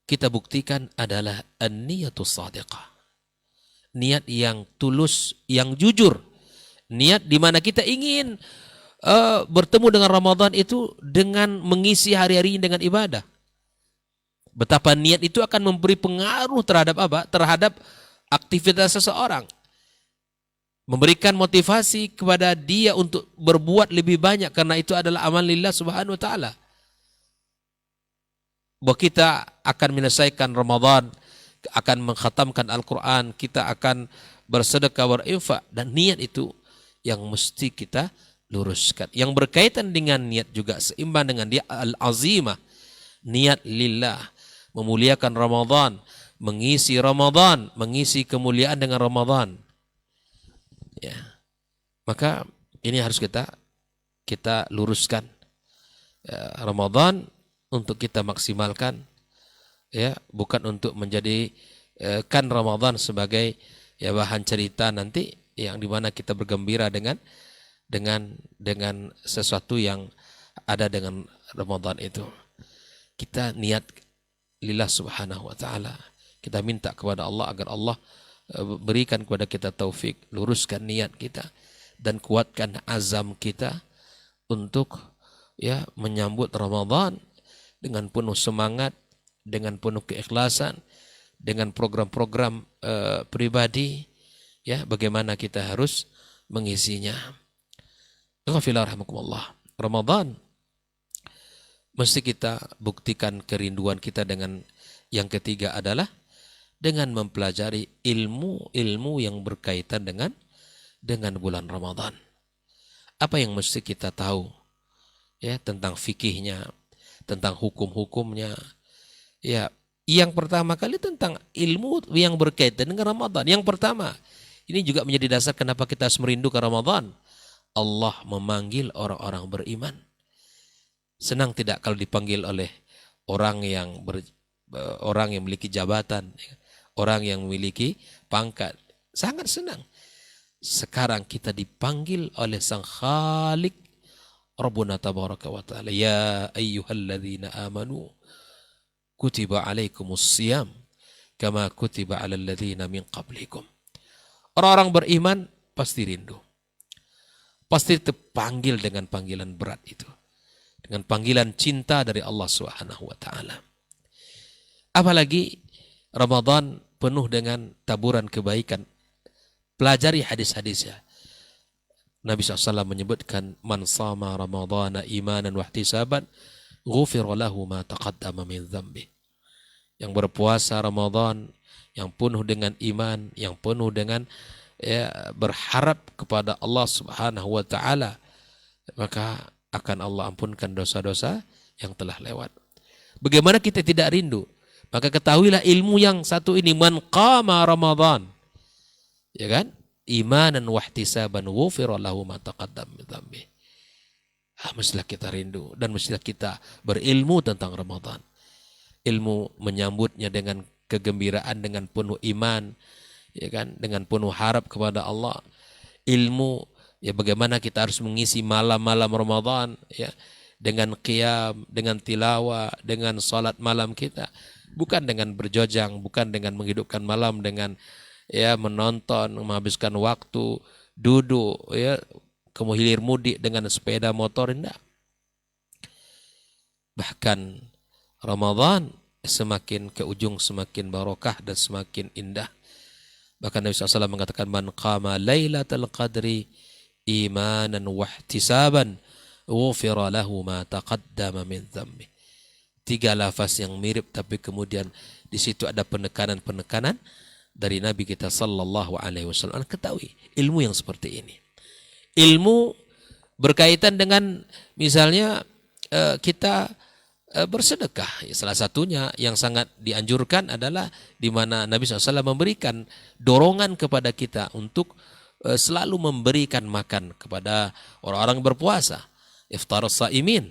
kita buktikan adalah an-niyatus shadiqah. Niat yang tulus, yang jujur. Niat di mana kita ingin bertemu dengan Ramadan itu dengan mengisi hari-hari dengan ibadah. Betapa niat itu akan memberi pengaruh terhadap apa? Terhadap aktivitas seseorang. Memberikan motivasi kepada dia untuk berbuat lebih banyak karena itu adalah amal lillah subhanahu wa ta'ala. Bahwa kita akan menyelesaikan Ramadan, akan mengkhatamkan Al-Quran, kita akan bersedekah, berinfak, dan niat itu yang mesti kita luruskan. Yang berkaitan dengan niat juga seimbang dengan dia al-azimah. Niat lillah, memuliakan Ramadan, mengisi Ramadan, mengisi kemuliaan dengan Ramadan. Ya. Maka ini harus kita luruskan. Ya, Ramadan untuk kita maksimalkan, ya, bukan untuk menjadi kan Ramadan sebagai ya bahan cerita nanti yang dimana kita bergembira dengan sesuatu yang ada dengan Ramadan itu. Kita niat lillah subhanahu wa ta'ala. Kita minta kepada Allah agar Allah berikan kepada kita taufik, luruskan niat kita dan kuatkan azam kita untuk ya menyambut Ramadan dengan penuh semangat, dengan penuh keikhlasan, dengan program-program pribadi, ya bagaimana kita harus mengisinya. Ramadan mesti kita buktikan kerinduan kita dengan yang ketiga adalah dengan mempelajari ilmu yang berkaitan dengan bulan Ramadan. Apa yang mesti kita tahu ya tentang fikihnya, tentang hukum-hukumnya. Ya, yang pertama kali tentang ilmu yang berkaitan dengan Ramadan. Yang pertama, ini juga menjadi dasar kenapa kita harus merindukan Ramadan. Allah memanggil orang-orang beriman. Senang tidak kalau dipanggil oleh orang yang memiliki jabatan, orang yang memiliki pangkat. Sangat senang. Sekarang kita dipanggil oleh Sang Khalik Rabbuna tabaraka wa ta'ala. Ya ayyuhalladzina amanu kutiba alaikumus siyam kama kutiba alal ladzina min qablikum. Orang-orang beriman pasti rindu. Pasti terpanggil dengan panggilan berat itu. Dengan panggilan cinta dari Allah Subhanahu wa ta'ala. Apalagi Ramadan penuh dengan taburan kebaikan. Pelajari hadis-hadisnya. Nabi SAW menyebutkan man sama Ramadana imanan wa ihtisaban ghufira lahu ma taqaddama min dzambi. Yang berpuasa Ramadan yang penuh dengan iman, yang penuh dengan berharap kepada Allah Subhanahu wa taala, maka akan Allah ampunkan dosa-dosa yang telah lewat. Bagaimana kita tidak rindu? Maka ketahuilah ilmu yang satu ini, man qama Ramadan. Ya kan? Imanan wa ihtisaban ghufira lahu ma taqaddama min dzambi. Mestilah kita rindu dan mestilah kita berilmu tentang Ramadan. Ilmu menyambutnya dengan kegembiraan, dengan penuh iman, ya kan, dengan penuh harap kepada Allah. Ilmu ya bagaimana kita harus mengisi malam-malam Ramadan ya dengan qiyam, dengan tilawah, dengan salat malam kita, bukan dengan berjojang, bukan dengan menghidupkan malam dengan ya menonton, menghabiskan waktu duduk ya kemuhilir mudik dengan sepeda motor, enggak. Bahkan Ramadan semakin ke ujung semakin barokah dan semakin indah. Bahkan Nabi SAW mengatakan man qama lailatul qadri imanan wa ihtisaban ghufira lahu ma taqaddama min dzambi. Tiga lafaz yang mirip tapi kemudian di situ ada penekanan-penekanan dari Nabi kita sallallahu alaihi wasallam. Ketahui ilmu yang seperti ini. Ilmu berkaitan dengan misalnya kita bersedekah. Salah satunya yang sangat dianjurkan adalah di mana Nabi SAW memberikan dorongan kepada kita untuk selalu memberikan makan kepada orang-orang berpuasa. Iftarus shaimin.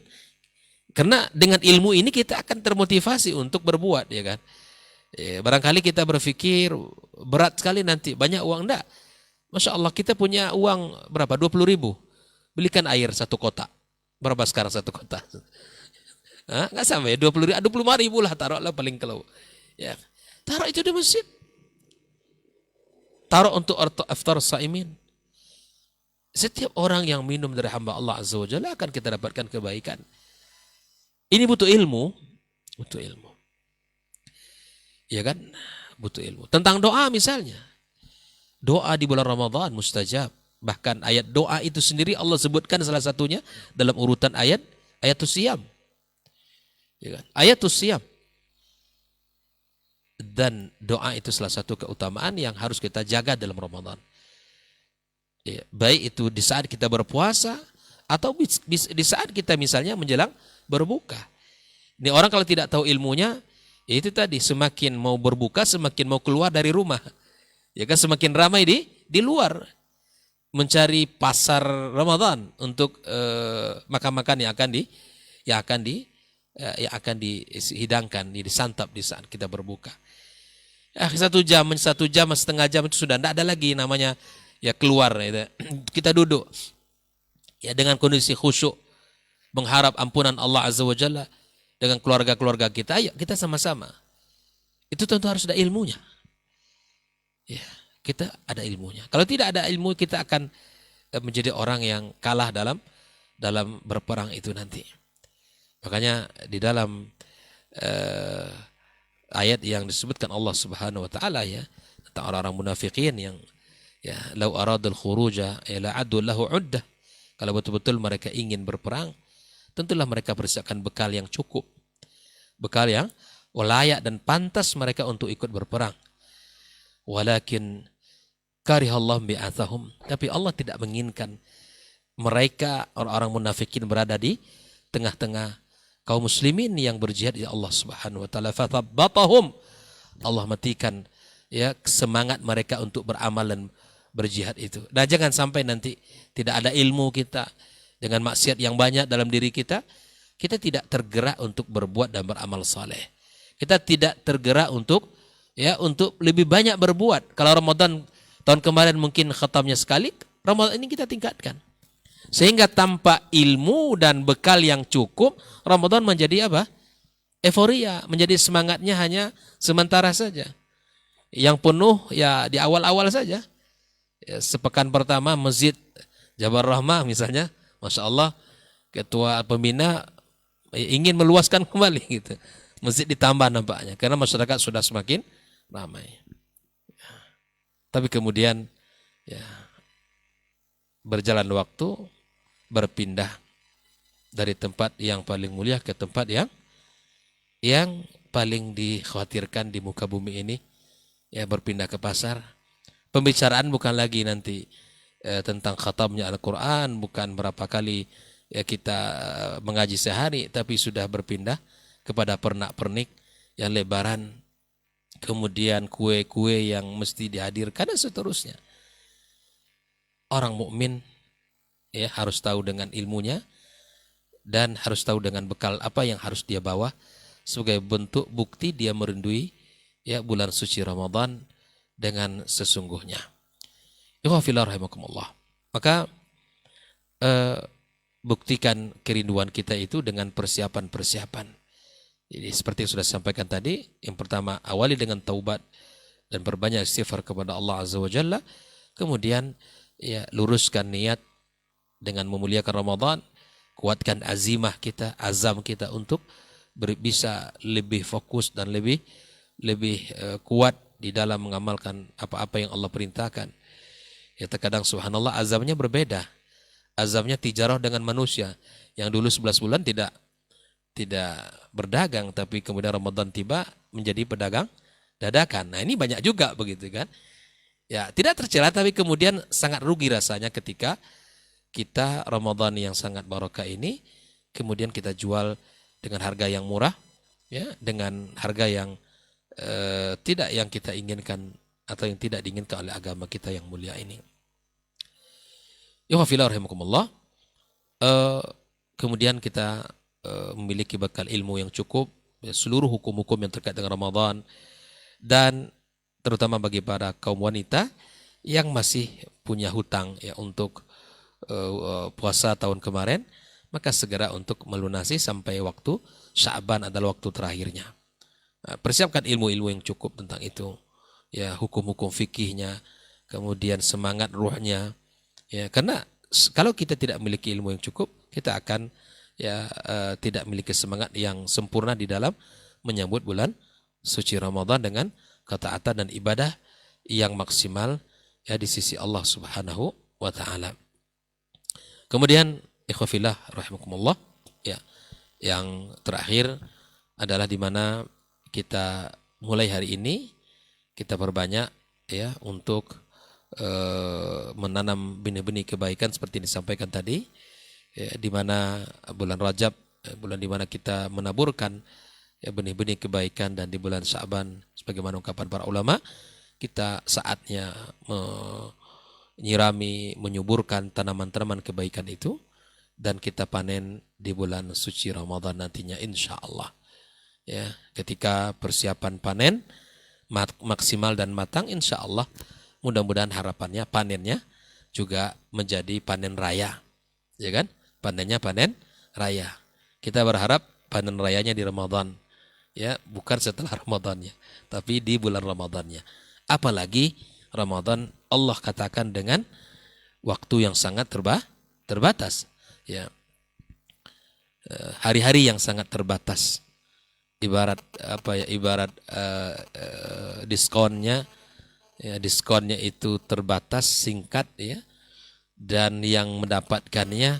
Karena dengan ilmu ini kita akan termotivasi untuk berbuat, ya kan? Barangkali kita berpikir berat sekali nanti, banyak uang, enggak. Masya Allah kita punya uang berapa? 20.000. Belikan air satu kotak. Berapa sekarang satu kotak? Nggak sampai 25.000 lah, taruhlah paling kalau. Ya. Taruh itu di masjid. Taruh untuk iftar shaimin. Setiap orang yang minum dari hamba Allah Azza wa Jalla akan kita dapatkan kebaikan. Ini butuh ilmu, butuh ilmu. Ya kan? Butuh ilmu. Tentang doa misalnya. Doa di bulan Ramadan mustajab. Bahkan ayat doa itu sendiri Allah sebutkan salah satunya dalam urutan ayatus siyam. Ya kan? Ayatus siyam. Dan doa itu salah satu keutamaan yang harus kita jaga dalam Ramadan. Ya, baik itu di saat kita berpuasa atau di saat kita misalnya menjelang berbuka. Ini orang kalau tidak tahu ilmunya, ya itu tadi, semakin mau berbuka semakin mau keluar dari rumah. Ya kan, semakin ramai di luar mencari pasar Ramadan untuk makan-makan yang akan dihidangkan, disantap di saat kita berbuka. 1 jam, 1 jam, setengah jam itu sudah tidak ada lagi namanya ya keluar. Ya. Kita duduk ya dengan kondisi khusyuk, mengharap ampunan Allah Azza wa Jalla dengan keluarga-keluarga kita. Ayo kita sama-sama. Itu tentu harus ada ilmunya. Ya, kita ada ilmunya. Kalau tidak ada ilmu, kita akan menjadi orang yang kalah dalam berperang itu nanti. Makanya di dalam ayat yang disebutkan Allah Subhanahu wa taala ya tentang orang-orang munafikin yang ya lau aradul khuruja ila addu lahu uddah. Kalau betul-betul mereka ingin berperang, tentulah mereka persiapkan bekal yang cukup. Bekal yang layak dan pantas mereka untuk ikut berperang. Walakin karihallahu bi'athahum, tapi Allah tidak menginginkan mereka orang-orang munafikin berada di tengah-tengah kaum muslimin yang berjihad di Allah Subhanahu wa taala. Fathabbatahum, Allah matikan ya semangat mereka untuk beramal dan berjihad itu. Nah, jangan sampai nanti tidak ada ilmu kita dengan maksiat yang banyak dalam diri kita, kita tidak tergerak untuk berbuat dan beramal saleh. Kita tidak tergerak untuk lebih banyak berbuat. Kalau Ramadan tahun kemarin mungkin khatamnya sekali, Ramadan ini kita tingkatkan. Sehingga tanpa ilmu dan bekal yang cukup, Ramadan menjadi apa? Euforia, menjadi semangatnya hanya sementara saja. Yang penuh ya di awal-awal saja. Ya, sepekan pertama Masjid Jabar Rahmah misalnya, Masya Allah, ketua pembina ingin meluaskan kembali gitu. Masjid ditambah nampaknya, karena masyarakat sudah semakin ramai. Tapi kemudian ya berjalan waktu, berpindah dari tempat yang paling mulia ke tempat yang paling dikhawatirkan di muka bumi ini, ya berpindah ke pasar. Pembicaraan bukan lagi nanti tentang khatamnya Al-Quran, bukan berapa kali ya kita mengaji sehari, tapi sudah berpindah kepada pernak-pernik yang lebaran, kemudian kue-kue yang mesti dihadirkan dan seterusnya. Orang mukmin ya harus tahu dengan ilmunya dan harus tahu dengan bekal apa yang harus dia bawa sebagai bentuk bukti dia merindui ya bulan suci Ramadan dengan sesungguhnya. Ikhwafillah rahimakumullah. Maka buktikan kerinduan kita itu dengan persiapan-persiapan. Jadi seperti yang sudah sampaikan tadi, yang pertama awali dengan taubat dan berbanyak istighfar kepada Allah Azza wa Jalla. Kemudian ya luruskan niat dengan memuliakan Ramadan, kuatkan azimah kita, azam kita untuk bisa lebih fokus dan lebih kuat di dalam mengamalkan apa-apa yang Allah perintahkan. Ya terkadang subhanallah azamnya berbeda. Azamnya tijarah dengan manusia. Yang dulu 11 bulan tidak berdagang, tapi kemudian Ramadan tiba menjadi pedagang dadakan. Nah, ini banyak juga begitu kan. Ya, tidak tercela, tapi kemudian sangat rugi rasanya ketika kita Ramadan yang sangat barokah ini kemudian kita jual dengan harga yang murah, ya, dengan harga yang tidak yang kita inginkan atau yang tidak diinginkan oleh agama kita yang mulia ini. Kemudian kita memiliki bekal ilmu yang cukup, ya, seluruh hukum-hukum yang terkait dengan Ramadan, dan terutama bagi para kaum wanita yang masih punya hutang ya untuk puasa tahun kemarin, maka segera untuk melunasi sampai waktu Sya'ban adalah waktu terakhirnya. Persiapkan ilmu-ilmu yang cukup tentang itu, ya, hukum-hukum fikihnya, kemudian semangat ruhnya, ya, karena kalau kita tidak memiliki ilmu yang cukup, kita akan tidak memiliki semangat yang sempurna di dalam menyambut bulan suci Ramadan dengan ketaatan dan ibadah yang maksimal di sisi Allah Subhanahu wa taala. Kemudian ikhwafillah rahimakumullah, yang terakhir adalah di mana kita mulai hari ini kita perbanyak untuk menanam benih-benih kebaikan seperti disampaikan tadi, di mana bulan Rajab, bulan di mana kita menaburkan benih-benih kebaikan, dan di bulan Sya'ban sebagaimana ungkapan para ulama, kita saatnya menyirami, menyuburkan tanaman-tanaman kebaikan itu, dan kita panen di bulan suci Ramadan nantinya insya Allah. Ketika persiapan panen maksimal dan matang, insya Allah mudah-mudahan harapannya panennya juga menjadi panen raya, ya kan? Panennya panen raya. Kita berharap panen rayanya di Ramadan, bukan setelah Ramadannya, tapi di bulan Ramadannya. Apalagi Ramadan Allah katakan dengan waktu yang sangat terbatas, hari-hari yang sangat terbatas. Ibarat diskonnya itu terbatas, singkat, dan yang mendapatkannya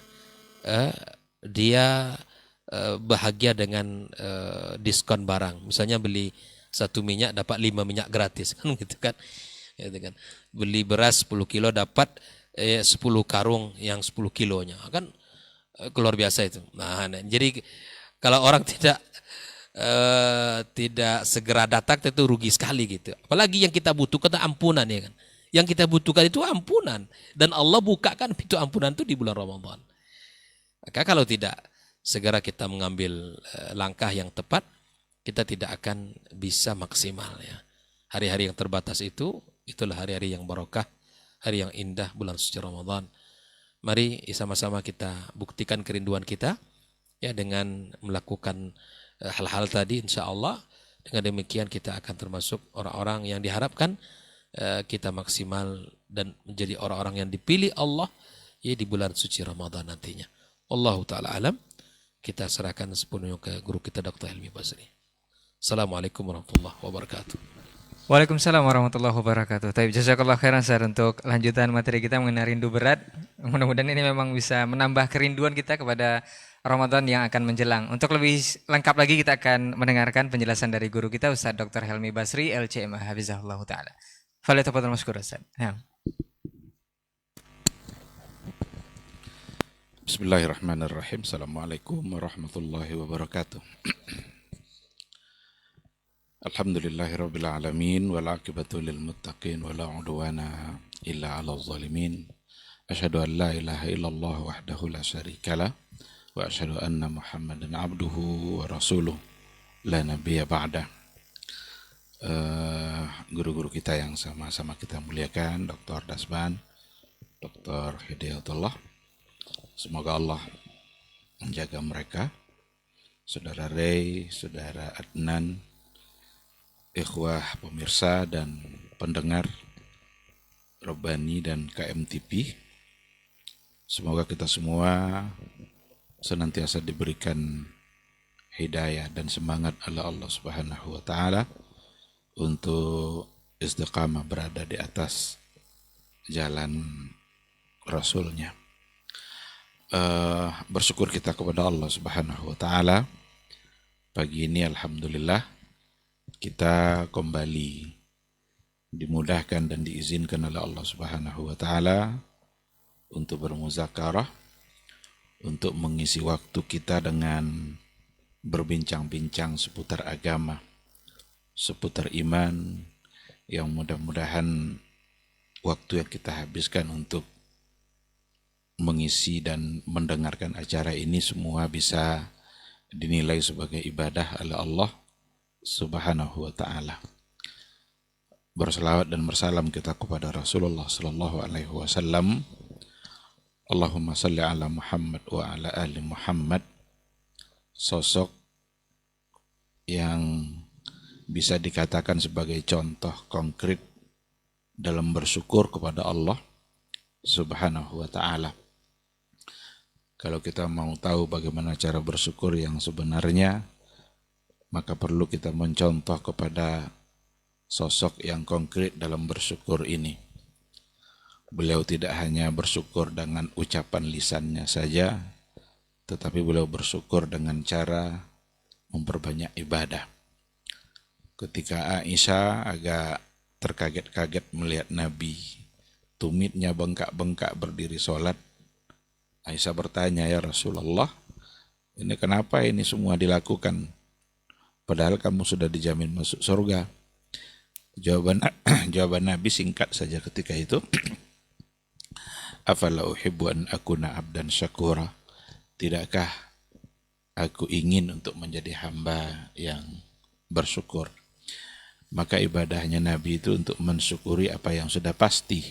dia bahagia dengan diskon barang. Misalnya beli 1 minyak dapat 5 minyak gratis, kan gitu kan. Beli beras 10 kilo dapat 10 karung yang 10 kilonya, kan luar biasa itu. Nah, jadi kalau orang tidak segera datang itu rugi sekali gitu. Apalagi yang kita butuhkan itu ampunan, ya kan. Yang kita butuhkan itu ampunan, dan Allah bukakan pintu ampunan itu di bulan Ramadan. Maka kalau tidak segera kita mengambil langkah yang tepat, kita tidak akan bisa maksimal, Hari-hari yang terbatas itulah hari-hari yang barokah, hari yang indah bulan suci Ramadan. Mari sama-sama kita buktikan kerinduan kita dengan melakukan hal-hal tadi, insya Allah. Dengan demikian kita akan termasuk orang-orang yang diharapkan kita maksimal dan menjadi orang-orang yang dipilih Allah di bulan suci Ramadan nantinya. Wallahu ta'ala alam. Kita serahkan sepenuhnya ke guru kita Dr. Helmi Basri. Assalamualaikum warahmatullahi wabarakatuh. Waalaikumsalam warahmatullahi wabarakatuh. Taib, jazakallah khairan Ustaz untuk lanjutan materi kita mengenai rindu berat. Mudah-mudahan ini memang bisa menambah kerinduan kita kepada Ramadan yang akan menjelang. Untuk lebih lengkap lagi kita akan mendengarkan penjelasan dari guru kita Ustaz Dr. Helmi Basri LCMA Hafizahullah Ta'ala. Falyatafadhal mashkur Ustaz. Bismillahirrahmanirrahim. Assalamualaikum warahmatullahi wabarakatuh. Alhamdulillahirabbil alamin wal aqibatu lil muttaqin wala udwana illa 'alal zalimin. Asyhadu an la ilaha illallah wahdahu la syarikalah wa asyhadu anna Muhammadan abduhu wa rasuluh la nabiyya ba'da. Guru-guru kita yang sama-sama kita muliakan, Dr. Dasban, Dr. Hidayatullah, semoga Allah menjaga mereka, Saudara Ray, Saudara Adnan, ikhwah pemirsa dan pendengar Robbani dan KMTV. Semoga kita semua senantiasa diberikan hidayah dan semangat oleh Allah Subhanahu wa taala untuk istiqamah berada di atas jalan Rasulnya. Bersyukur kita kepada Allah Subhanahu wa taala. Pagi ini alhamdulillah kita kembali dimudahkan dan diizinkan oleh Allah Subhanahu wa taala untuk bermuzakarah, untuk mengisi waktu kita dengan berbincang-bincang seputar agama, seputar iman, yang mudah-mudahan waktu yang kita habiskan untuk mengisi dan mendengarkan acara ini semua bisa dinilai sebagai ibadah oleh Allah Subhanahu wa ta'ala. Berselawat dan bersalam kita kepada Rasulullah sallallahu alaihi wasallam. Allahumma salli ala Muhammad wa ala ali Muhammad. Sosok yang bisa dikatakan sebagai contoh konkret dalam bersyukur kepada Allah Subhanahu wa ta'ala. Kalau kita mau tahu bagaimana cara bersyukur yang sebenarnya, maka perlu kita mencontoh kepada sosok yang konkret dalam bersyukur ini. Beliau tidak hanya bersyukur dengan ucapan lisannya saja, tetapi beliau bersyukur dengan cara memperbanyak ibadah. Ketika Aisyah agak terkaget-kaget melihat Nabi, tumitnya bengkak-bengkak berdiri sholat, Aisyah bertanya, "Ya Rasulullah, ini kenapa ini semua dilakukan? Padahal kamu sudah dijamin masuk surga." Jawaban Nabi singkat saja ketika itu, "Afala uhibbu an akuna abdan syakura?" Tidakkah aku ingin untuk menjadi hamba yang bersyukur? Maka ibadahnya Nabi itu untuk mensyukuri apa yang sudah pasti.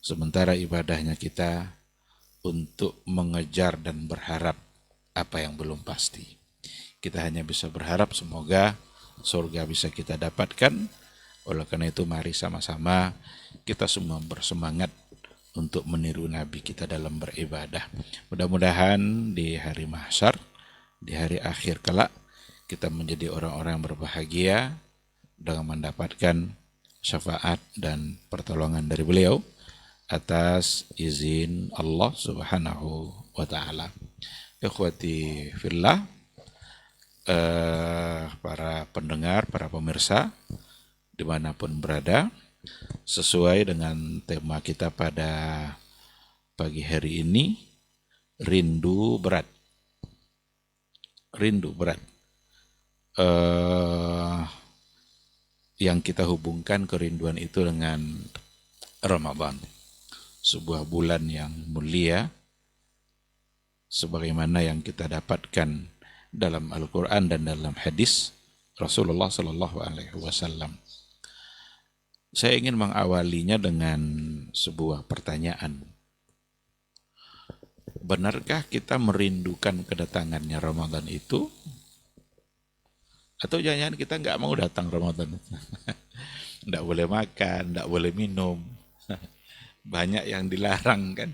Sementara ibadahnya kita untuk mengejar dan berharap apa yang belum pasti. Kita hanya bisa berharap semoga surga bisa kita dapatkan. Oleh karena itu mari sama-sama kita semua bersemangat untuk meniru Nabi kita dalam beribadah. Mudah-mudahan di hari mahsyar, di hari akhir kelak, kita menjadi orang-orang yang berbahagia dengan mendapatkan syafaat dan pertolongan dari beliau atas izin Allah Subhanahu wa ta'ala. Ikhwati fillah, para pendengar, para pemirsa dimanapun berada, sesuai dengan tema kita pada pagi hari ini, rindu berat. Rindu berat. Yang kita hubungkan kerinduan itu dengan Ramadan, sebuah bulan yang mulia, sebagaimana yang kita dapatkan dalam Al-Quran dan dalam hadis Rasulullah Sallallahu Alaihi Wasallam. Saya ingin mengawalinya dengan sebuah pertanyaan. Benarkah kita merindukan kedatangannya Ramadan itu? Atau jangan-jangan kita nggak mau datang Ramadan? Nggak boleh makan, nggak boleh minum. Banyak yang dilarang kan.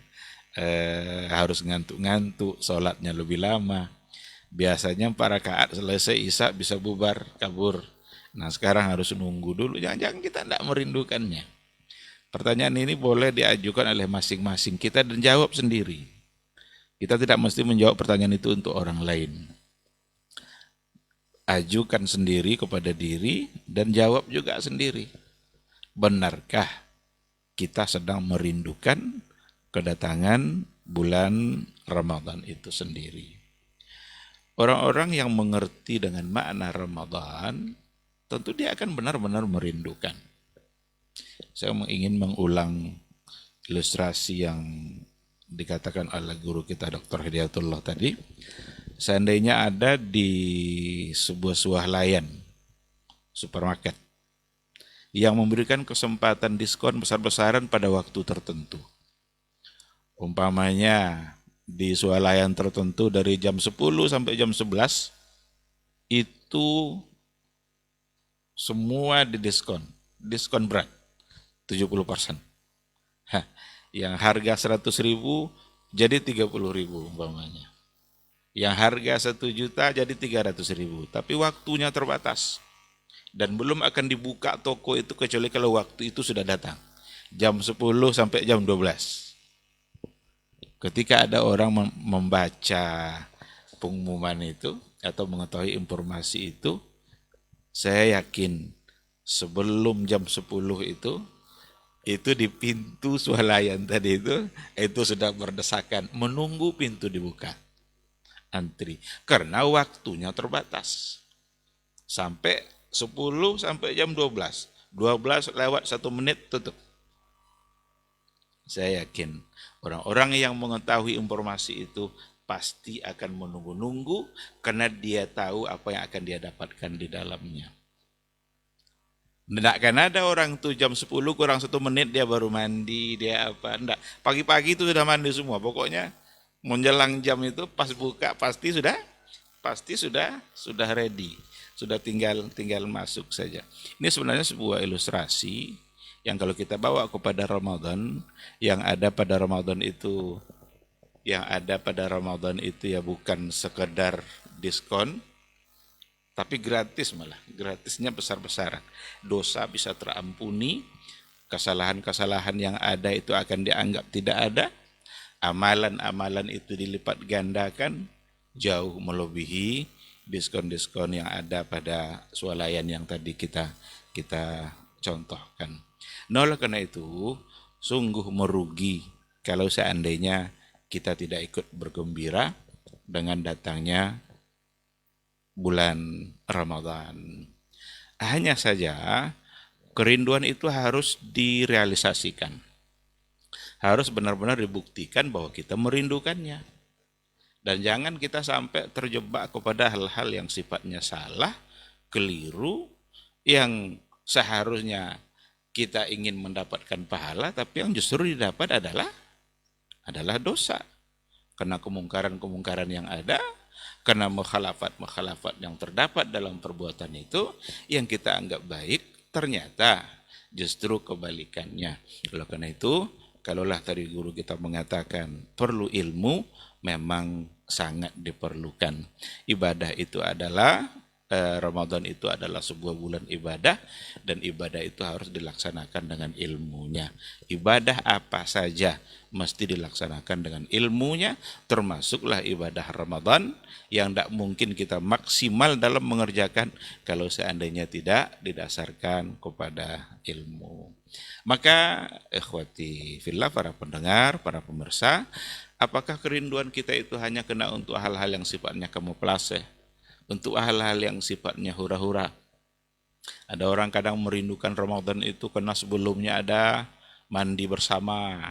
Harus ngantuk-ngantuk, sholatnya lebih lama. Biasanya 4 rakaat selesai Isya bisa bubar, kabur. Nah sekarang harus nunggu dulu, jangan-jangan kita tidak merindukannya. Pertanyaan ini boleh diajukan oleh masing-masing kita dan jawab sendiri. Kita tidak mesti menjawab pertanyaan itu untuk orang lain. Ajukan sendiri kepada diri dan jawab juga sendiri. Benarkah kita sedang merindukan kedatangan bulan Ramadan itu sendiri? Orang-orang yang mengerti dengan makna Ramadan, tentu dia akan benar-benar merindukan. Saya ingin mengulang ilustrasi yang dikatakan oleh guru kita Dr. Hidayatullah tadi. Seandainya ada di sebuah swalayan supermarket yang memberikan kesempatan diskon besar-besaran pada waktu tertentu. Umpamanya di swalayan tertentu dari jam 10 sampai jam 11 itu semua didiskon, diskon berat 70%. Yang harga 100.000 jadi 30.000 umpamanya. Yang harga 1 juta jadi 300.000, tapi waktunya terbatas. Dan belum akan dibuka toko itu kecuali kalau waktu itu sudah datang. Jam 10 sampai jam 12. Ketika ada orang membaca pengumuman itu atau mengetahui informasi itu, saya yakin sebelum jam 10 itu di pintu swalayan tadi itu sudah berdesakan menunggu pintu dibuka. Antri. Karena waktunya terbatas. Sampai 10 sampai jam 12. 12 lewat 1 menit tutup. Saya yakin orang-orang yang mengetahui informasi itu pasti akan menunggu-nunggu karena dia tahu apa yang akan dia dapatkan di dalamnya. Tidak akan ada orang tuh jam 10 kurang 1 menit dia baru mandi, dia apa. Tidak. Pagi-pagi itu sudah mandi semua. Pokoknya menjelang jam itu pas buka pasti sudah ready. Sudah tinggal masuk saja. Ini sebenarnya sebuah ilustrasi yang kalau kita bawa kepada Ramadan, yang ada pada Ramadan itu yang ada pada Ramadan itu ya bukan sekedar diskon, tapi gratis malah. Gratisnya besar-besaran. Dosa bisa terampuni, kesalahan-kesalahan yang ada itu akan dianggap tidak ada, amalan-amalan itu dilipat gandakan, jauh melebihi diskon-diskon yang ada pada swalayan yang tadi kita contohkan. Nah, oleh karena itu, sungguh merugi kalau seandainya kita tidak ikut bergembira dengan datangnya bulan Ramadan. Hanya saja kerinduan itu harus direalisasikan. Harus benar-benar dibuktikan bahwa kita merindukannya. Dan jangan kita sampai terjebak kepada hal-hal yang sifatnya salah, keliru, yang seharusnya kita ingin mendapatkan pahala, tapi yang justru didapat adalah dosa. Karena kemungkaran-kemungkaran yang ada, karena mukhalafat-mukhalafat yang terdapat dalam perbuatan itu, yang kita anggap baik, ternyata justru kebalikannya. Oleh karena itu, kalaulah tadi guru kita mengatakan perlu ilmu, memang sangat diperlukan. Ibadah itu adalah Ramadan itu adalah sebuah bulan ibadah, dan ibadah itu harus dilaksanakan dengan ilmunya. Ibadah apa saja mesti dilaksanakan dengan ilmunya, termasuklah ibadah Ramadan yang tidak mungkin kita maksimal dalam mengerjakan kalau seandainya tidak didasarkan kepada ilmu. Maka ikhwati fillah, para pendengar, para pemirsa, apakah kerinduan kita itu hanya kena untuk hal-hal yang sifatnya kamuflase, untuk hal-hal yang sifatnya hura-hura? Ada orang kadang merindukan Ramadan itu karena sebelumnya ada mandi bersama,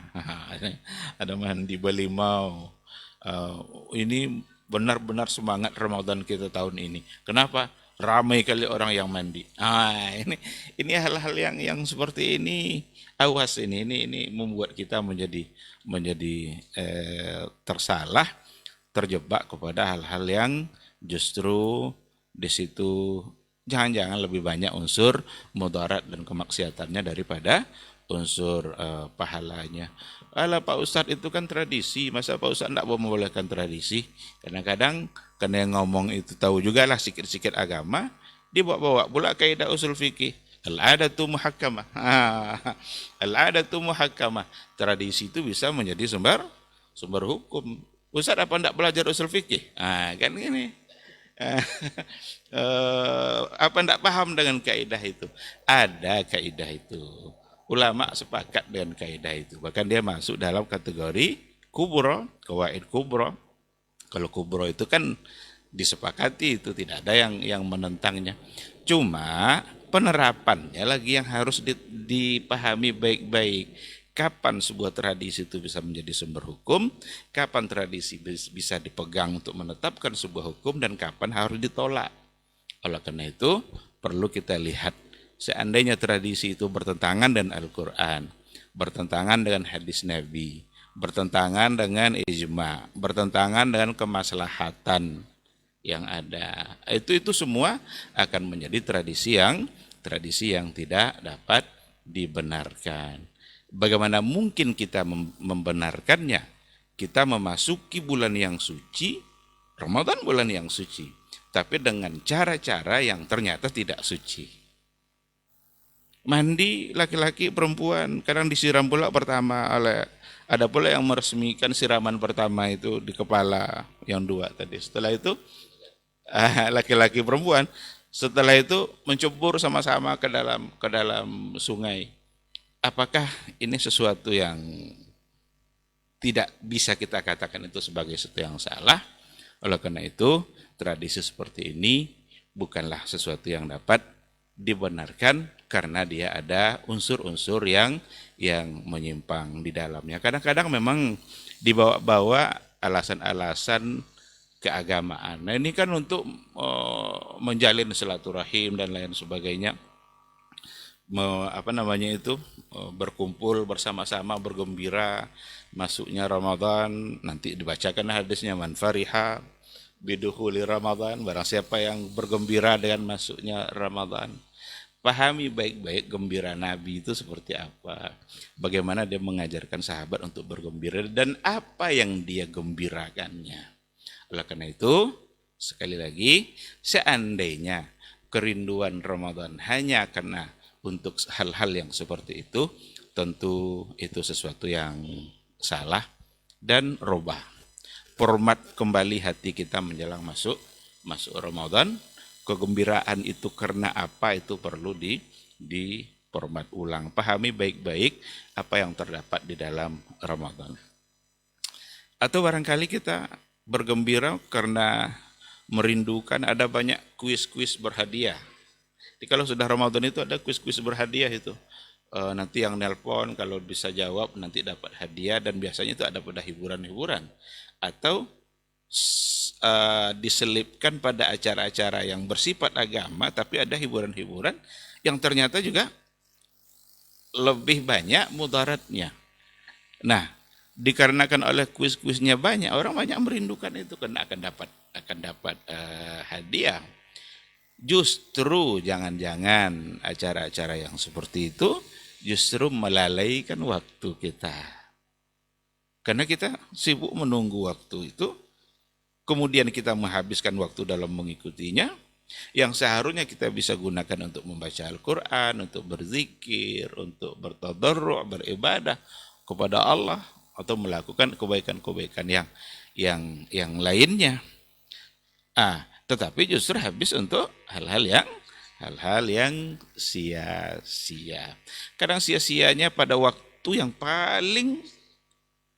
ada mandi belimau. Ini benar-benar semangat Ramadan kita tahun ini. Kenapa? Ramai kali orang yang mandi. Ini hal-hal yang seperti ini, awas ini membuat kita menjadi tersalah, terjebak kepada hal-hal yang justru di situ jangan-jangan lebih banyak unsur mudarat dan kemaksiatannya daripada unsur pahalanya. Alah Pak Ustadz, itu kan tradisi, masa Pak Ustadz tidak membolehkan tradisi? Kadang-kadang karena yang ngomong itu tahu juga lah sikit-sikit agama, dibawa-bawa pula kaidah usul fikih. Al-adatu muhakkamah. Al-adatu muhakkamah. Tradisi itu bisa menjadi sumber hukum. Ustadz apa tidak belajar usul fikih? Kan gini. Apa tidak paham dengan kaidah itu? Ada kaidah itu. Ulama sepakat dengan kaidah itu. Bahkan dia masuk dalam kategori kubro, kawaid kubro. Kalau kubro itu kan disepakati, itu tidak ada yang menentangnya. Cuma penerapannya lagi yang harus dipahami baik-baik. Kapan sebuah tradisi itu bisa menjadi sumber hukum, kapan tradisi bisa dipegang untuk menetapkan sebuah hukum, dan kapan harus ditolak. Oleh karena itu, perlu kita lihat, seandainya tradisi itu bertentangan dengan Al-Quran, bertentangan dengan hadis Nabi, bertentangan dengan ijma, bertentangan dengan kemaslahatan yang ada, itu semua akan menjadi tradisi yang tidak dapat dibenarkan. Bagaimana mungkin kita membenarkannya? Kita memasuki bulan yang suci, Ramadan bulan yang suci, tapi dengan cara-cara yang ternyata tidak suci. Mandi laki-laki perempuan, kadang disiram pula pertama ada pula yang meresmikan siraman pertama itu di kepala yang dua tadi. Setelah itu laki-laki perempuan, setelah itu mencebur sama-sama ke dalam sungai. Apakah ini sesuatu yang tidak bisa kita katakan itu sebagai sesuatu yang salah? Oleh karena itu, tradisi seperti ini bukanlah sesuatu yang dapat dibenarkan karena dia ada unsur-unsur yang menyimpang di dalamnya. Kadang-kadang memang dibawa-bawa alasan-alasan keagamaan. Nah, ini kan untuk menjalin silaturahim dan lain sebagainya. Berkumpul bersama-sama, bergembira masuknya Ramadan. Nanti dibacakan hadisnya, man fariha bidukhuli Ramadan, barang siapa yang bergembira dengan masuknya Ramadan. Pahami baik-baik gembira Nabi itu seperti apa. Bagaimana dia mengajarkan sahabat untuk bergembira dan apa yang dia gembirakannya. Oleh karena itu, sekali lagi, seandainya kerinduan Ramadan hanya karena untuk hal-hal yang seperti itu, tentu itu sesuatu yang salah dan robah. Format kembali hati kita menjelang masuk Ramadan. Kegembiraan itu karena apa, itu perlu di format ulang. Pahami baik-baik apa yang terdapat di dalam Ramadan. Atau barangkali kita bergembira karena merindukan ada banyak kuis-kuis berhadiah. Jadi kalau sudah Ramadan itu ada kuis-kuis berhadiah itu. Nanti yang nelpon kalau bisa jawab nanti dapat hadiah, dan biasanya itu ada pada hiburan-hiburan. Atau diselipkan pada acara-acara yang bersifat agama, tapi ada hiburan-hiburan yang ternyata juga lebih banyak mudaratnya. Nah, dikarenakan oleh kuis-kuisnya banyak, orang banyak merindukan itu karena akan dapat hadiah. Justru jangan-jangan acara-acara yang seperti itu justru melalaikan waktu kita. Karena kita sibuk menunggu waktu itu, kemudian kita menghabiskan waktu dalam mengikutinya, yang seharusnya kita bisa gunakan untuk membaca Al-Quran, untuk berzikir, untuk bertadarru', beribadah kepada Allah, atau melakukan kebaikan-kebaikan yang lainnya. Tetapi justru habis untuk hal-hal yang sia-sia. Kadang sia-sianya pada waktu yang paling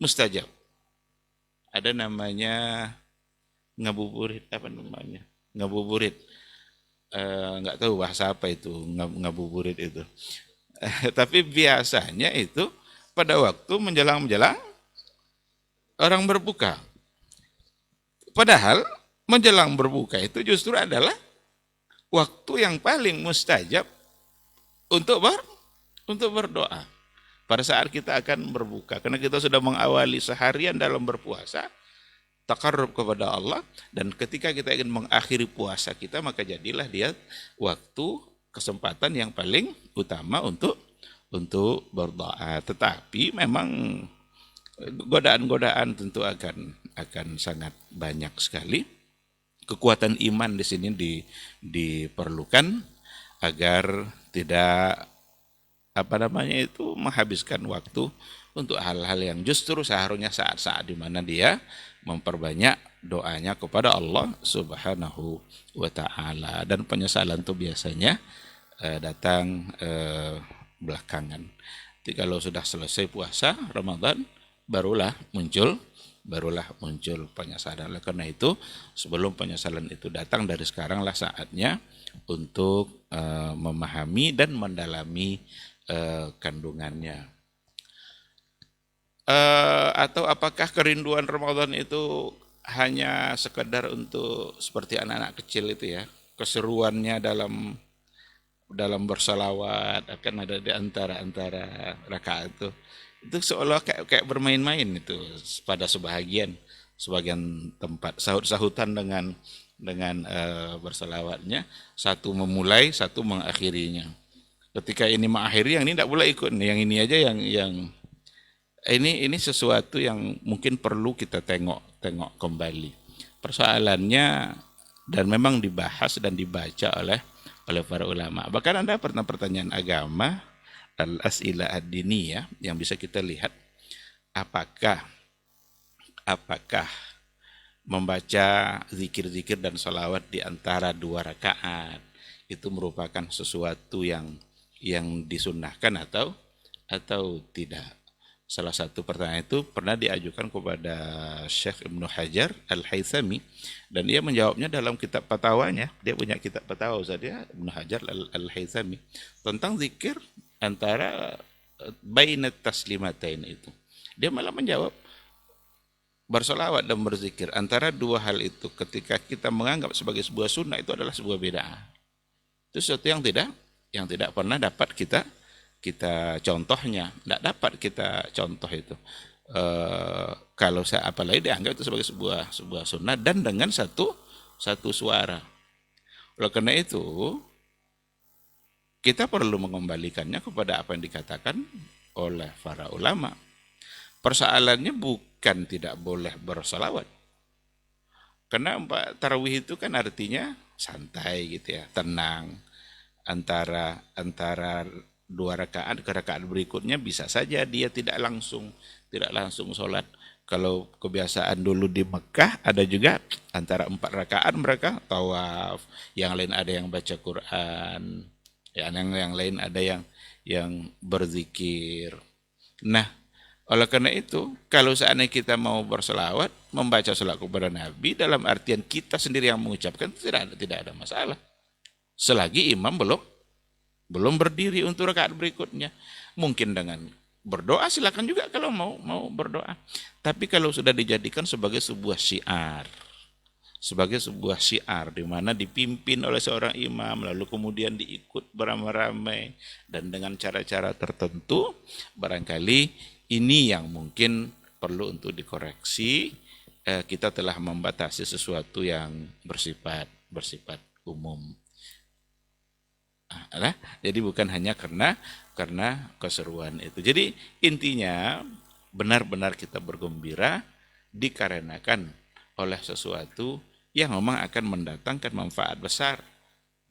mustajab. Ada namanya ngabuburit, ngabuburit, nggak tahu bahasa apa itu ngabuburit itu. Tapi biasanya itu pada waktu menjelang orang berbuka. Padahal menjelang berbuka itu justru adalah waktu yang paling mustajab untuk berdoa. Pada saat kita akan berbuka, karena kita sudah mengawali seharian dalam berpuasa, taqarrub kepada Allah, dan ketika kita ingin mengakhiri puasa kita, maka jadilah dia waktu kesempatan yang paling utama untuk berdoa. Tetapi memang godaan-godaan tentu akan sangat banyak sekali. Kekuatan iman di sini diperlukan agar tidak menghabiskan waktu untuk hal-hal yang justru seharusnya saat-saat di mana dia memperbanyak doanya kepada Allah Subhanahu wa ta'ala. Dan penyesalan itu biasanya datang belakangan. Jadi kalau sudah selesai puasa Ramadan, barulah muncul penyesalan. Oleh karena itu, sebelum penyesalan itu datang, dari sekaranglah saatnya untuk memahami dan mendalami kandungannya. Atau apakah kerinduan Ramadan itu hanya sekedar untuk seperti anak-anak kecil itu ya, keseruannya dalam bersalawat akan ada di antara rakaat itu seolah kayak bermain-main itu pada sebagian tempat, sahut-sahutan dengan bersalawatnya, satu memulai, satu mengakhirinya. Ketika ini mengakhiri, yang ini tidak boleh ikut, yang ini aja yang ini sesuatu yang mungkin perlu kita tengok kembali persoalannya, dan memang dibahas dan dibaca oleh para ulama. Bahkan ada pertanyaan agama, al-as'ilah ad-diniyah, yang bisa kita lihat apakah membaca zikir-zikir dan salawat di antara 2 rakaat itu merupakan sesuatu yang disunnahkan atau tidak. Salah satu pertanyaan itu pernah diajukan kepada Syekh Ibnu Hajar Al-Haythami, dan dia menjawabnya dalam kitab fatwanya. Dia punya kitab fatwa dia, Ibnu Hajar Al-Haythami, tentang zikir antara bainat taslimatain itu. Dia malah menjawab bersolawat dan berzikir antara 2 hal itu, ketika kita menganggap sebagai sebuah sunnah, itu adalah sebuah bid'ah. Itu sesuatu yang tidak pernah dapat kita contohnya, tidak dapat kita contoh itu. Kalau saya apalagi dianggap itu sebagai sebuah sunnah dan dengan satu suara. Oleh karena itu, kita perlu mengembalikannya kepada apa yang dikatakan oleh para ulama. Persoalannya bukan tidak boleh bersolawat. Karena tarawih itu kan artinya santai gitu ya, tenang. Antara 2 rakaat ke rakaat berikutnya bisa saja dia tidak langsung sholat. Kalau kebiasaan dulu di Mekah ada juga antara 4 rakaat mereka tawaf, yang lain ada yang baca Quran, yang lain ada yang berzikir. Nah, oleh karena itu, kalau seandainya kita mau berselawat, membaca selawat kepada Nabi dalam artian kita sendiri yang mengucapkan, tidak ada masalah. Selagi imam belum berdiri untuk rakaat berikutnya. Mungkin dengan berdoa silakan juga kalau mau berdoa. Tapi kalau sudah dijadikan sebagai sebuah syiar di mana dipimpin oleh seorang imam lalu kemudian diikut beramai-ramai dan dengan cara-cara tertentu, barangkali ini yang mungkin perlu untuk dikoreksi. Kita telah membatasi sesuatu yang bersifat umum. Jadi bukan hanya karena keseruan itu. Jadi intinya benar-benar kita bergembira dikarenakan oleh sesuatu yang memang akan mendatangkan manfaat besar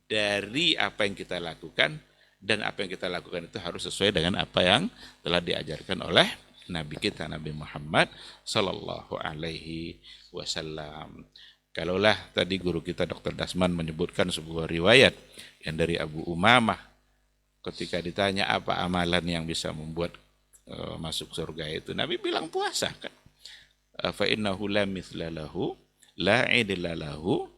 dari apa yang kita lakukan, dan apa yang kita lakukan itu harus sesuai dengan apa yang telah diajarkan oleh Nabi kita, Nabi Muhammad Sallallahu Alaihi Wasallam. Kalaulah tadi guru kita Dr. Dasman menyebutkan sebuah riwayat yang dari Abu Umamah, ketika ditanya apa amalan yang bisa membuat masuk surga itu, Nabi bilang puasa kan. Fa innahu la mithlalahu la idlalahu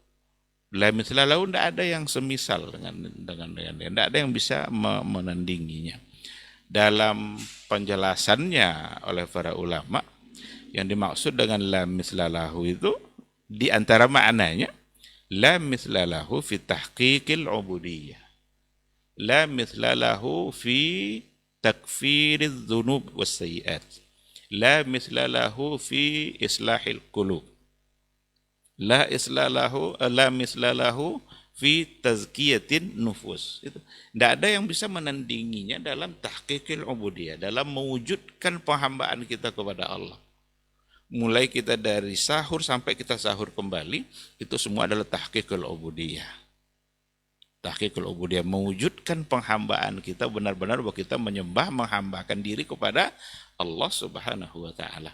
la mithlalahu, tidak ada yang semisal dengan dia, tidak ada yang bisa menandinginya. Dalam penjelasannya oleh para ulama, yang dimaksud dengan la mithlalahu itu di antara maknanya la mithlalahu fi tahqiqil ubudiyah, la mithlalahu fi takfiriz dzunub was sayyi'at, la mithlalahu fi islahil qulub, la mislalahu fi tazkiyatin nufus. Itu tidak ada yang bisa menandinginya dalam tahqiqil ubudiyah, dalam mewujudkan penghambaan kita kepada Allah. Mulai kita dari sahur sampai kita sahur kembali, itu semua adalah tahqiqul ubudiyah. Tahqiqul ubudiyah mewujudkan penghambaan kita benar-benar bahwa kita menyembah, menghambakan diri kepada Allah Subhanahu wa taala.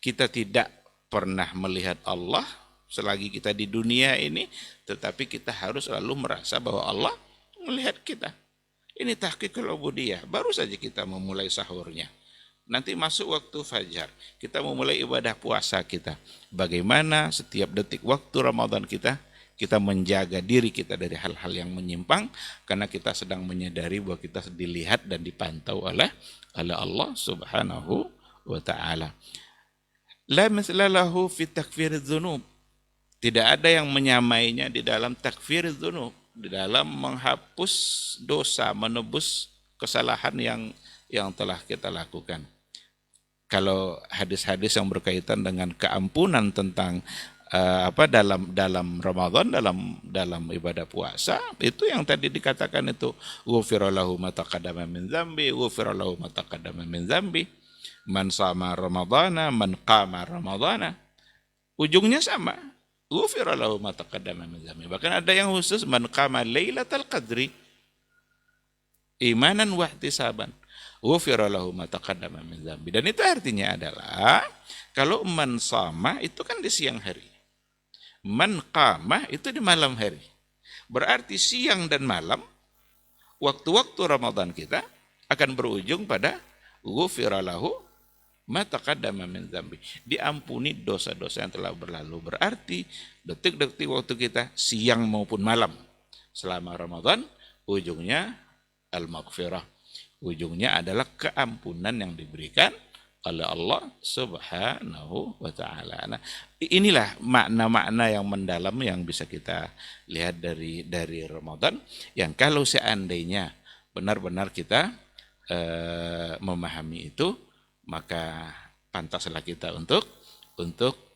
Kita tidak pernah melihat Allah selagi kita di dunia ini, tetapi kita harus selalu merasa bahwa Allah melihat kita. Ini tahqiqul ubudiyah. Baru saja kita memulai sahurnya. Nanti masuk waktu fajar, kita memulai ibadah puasa kita. Bagaimana setiap detik waktu Ramadan kita menjaga diri kita dari hal-hal yang menyimpang, karena kita sedang menyadari bahwa kita dilihat dan dipantau oleh Allah Subhanahu wa ta'ala. La mislalahu fi takfiriz dzunub. Tidak ada yang menyamainya di dalam takfiriz dzunub, di dalam menghapus dosa, menebus kesalahan yang telah kita lakukan. Kalau hadis-hadis yang berkaitan dengan keampunan tentang dalam Ramadan, dalam ibadah puasa, itu yang tadi dikatakan itu ghufira lahu ma taqaddama min dzambi, ghufira lahu ma taqaddama min dzambi, man shama ramadhana, man qama ramadhana. Ujungnya sama, ghufira lahu ma taqaddama min dzambi. Bahkan ada yang khusus man qama lailatal qadri imanan wa ihtisaban, ghufira lahu ma taqaddama min dzambi. Dan itu artinya adalah kalau man shama itu kan di siang hari, man qama itu di malam hari. Berarti siang dan malam waktu-waktu Ramadan kita akan berujung pada ghufira lahu ma taqaddama min dzambi, diampuni dosa-dosa yang telah berlalu. Berarti detik-detik waktu kita siang maupun malam selama Ramadan ujungnya al-maghfirah, ujungnya adalah keampunan yang diberikan oleh Allah Subhanahu wa ta'ala. Nah, inilah makna-makna yang mendalam yang bisa kita lihat dari Ramadan, yang kalau seandainya benar-benar kita memahami itu, maka pantaslah kita untuk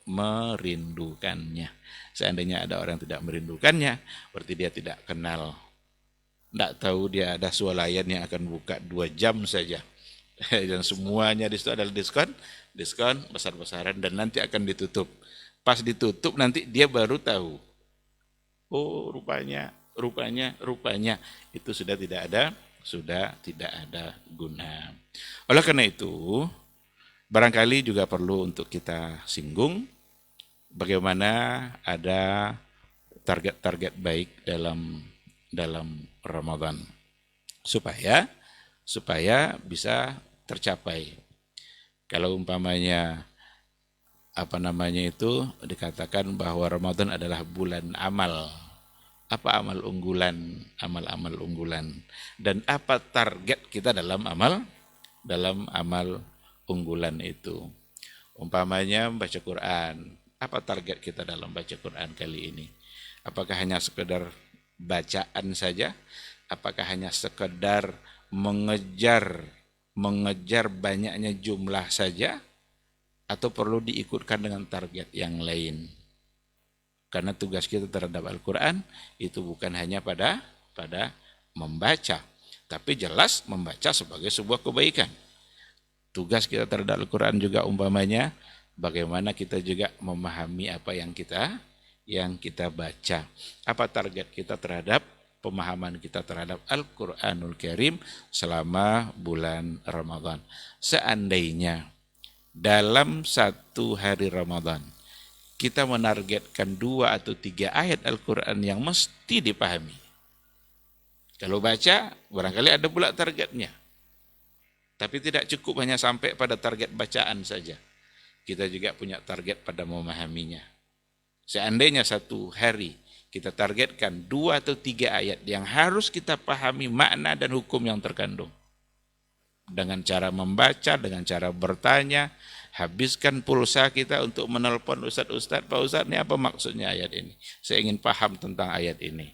merindukannya. Seandainya ada orang yang tidak merindukannya, berarti dia tidak kenal Tidak tahu dia ada swalayan yang akan buka 2 jam saja. Dan semuanya di situ adalah diskon besar-besaran dan nanti akan ditutup. Pas ditutup nanti dia baru tahu. Oh, rupanya itu sudah tidak ada guna. Oleh karena itu, barangkali juga perlu untuk kita singgung bagaimana ada target-target baik dalam Ramadan supaya bisa tercapai. Kalau umpamanya dikatakan bahwa Ramadan adalah bulan amal. Apa amal unggulan? Amal-amal unggulan. Dan apa target kita dalam amal unggulan itu? Umpamanya membaca Quran. Apa target kita dalam baca Quran kali ini? Apakah hanya sekedar bacaan saja? Apakah hanya sekedar mengejar banyaknya jumlah saja? Atau perlu diikutkan dengan target yang lain? Karena tugas kita terhadap Al-Quran itu bukan hanya pada membaca, tapi jelas membaca sebagai sebuah kebaikan. Tugas kita terhadap Al-Quran juga umpamanya bagaimana kita juga memahami apa yang kita baca. Apa target kita terhadap pemahaman kita terhadap Al-Quranul Karim selama bulan Ramadan. Seandainya dalam 1 hari Ramadan kita menargetkan 2 atau 3 ayat Al-Quran yang mesti dipahami. Kalau baca, barangkali ada pula targetnya. Tapi tidak cukup hanya sampai pada target bacaan saja. Kita juga punya target pada memahaminya. Seandainya 1 hari kita targetkan 2 atau 3 ayat yang harus kita pahami makna dan hukum yang terkandung. Dengan cara membaca, dengan cara bertanya, habiskan pulsa kita untuk menelpon Ustadz, Pak Ustadz, ini apa maksudnya ayat ini? Saya ingin paham tentang ayat ini.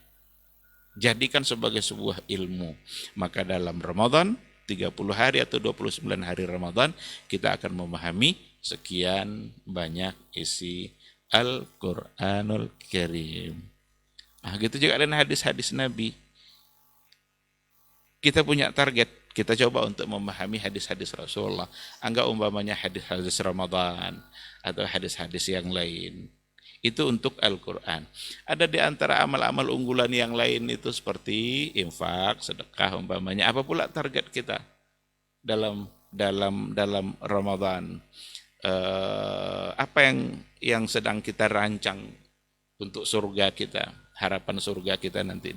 Jadikan sebagai sebuah ilmu. Maka dalam Ramadan, 30 hari atau 29 hari Ramadan, kita akan memahami sekian banyak isi Al-Quranul Karim. Nah, gitu juga dengan hadis-hadis Nabi. Kita punya target. Kita coba untuk memahami hadis-hadis Rasulullah. Anggap umpamanya hadis-hadis Ramadan atau hadis-hadis yang lain. Itu untuk Al-Quran. Ada di antara amal-amal unggulan yang lain itu seperti infak, sedekah umpamanya. Apa pula target kita dalam Ramadan? Apa yang sedang kita rancang untuk surga kita, harapan surga kita nanti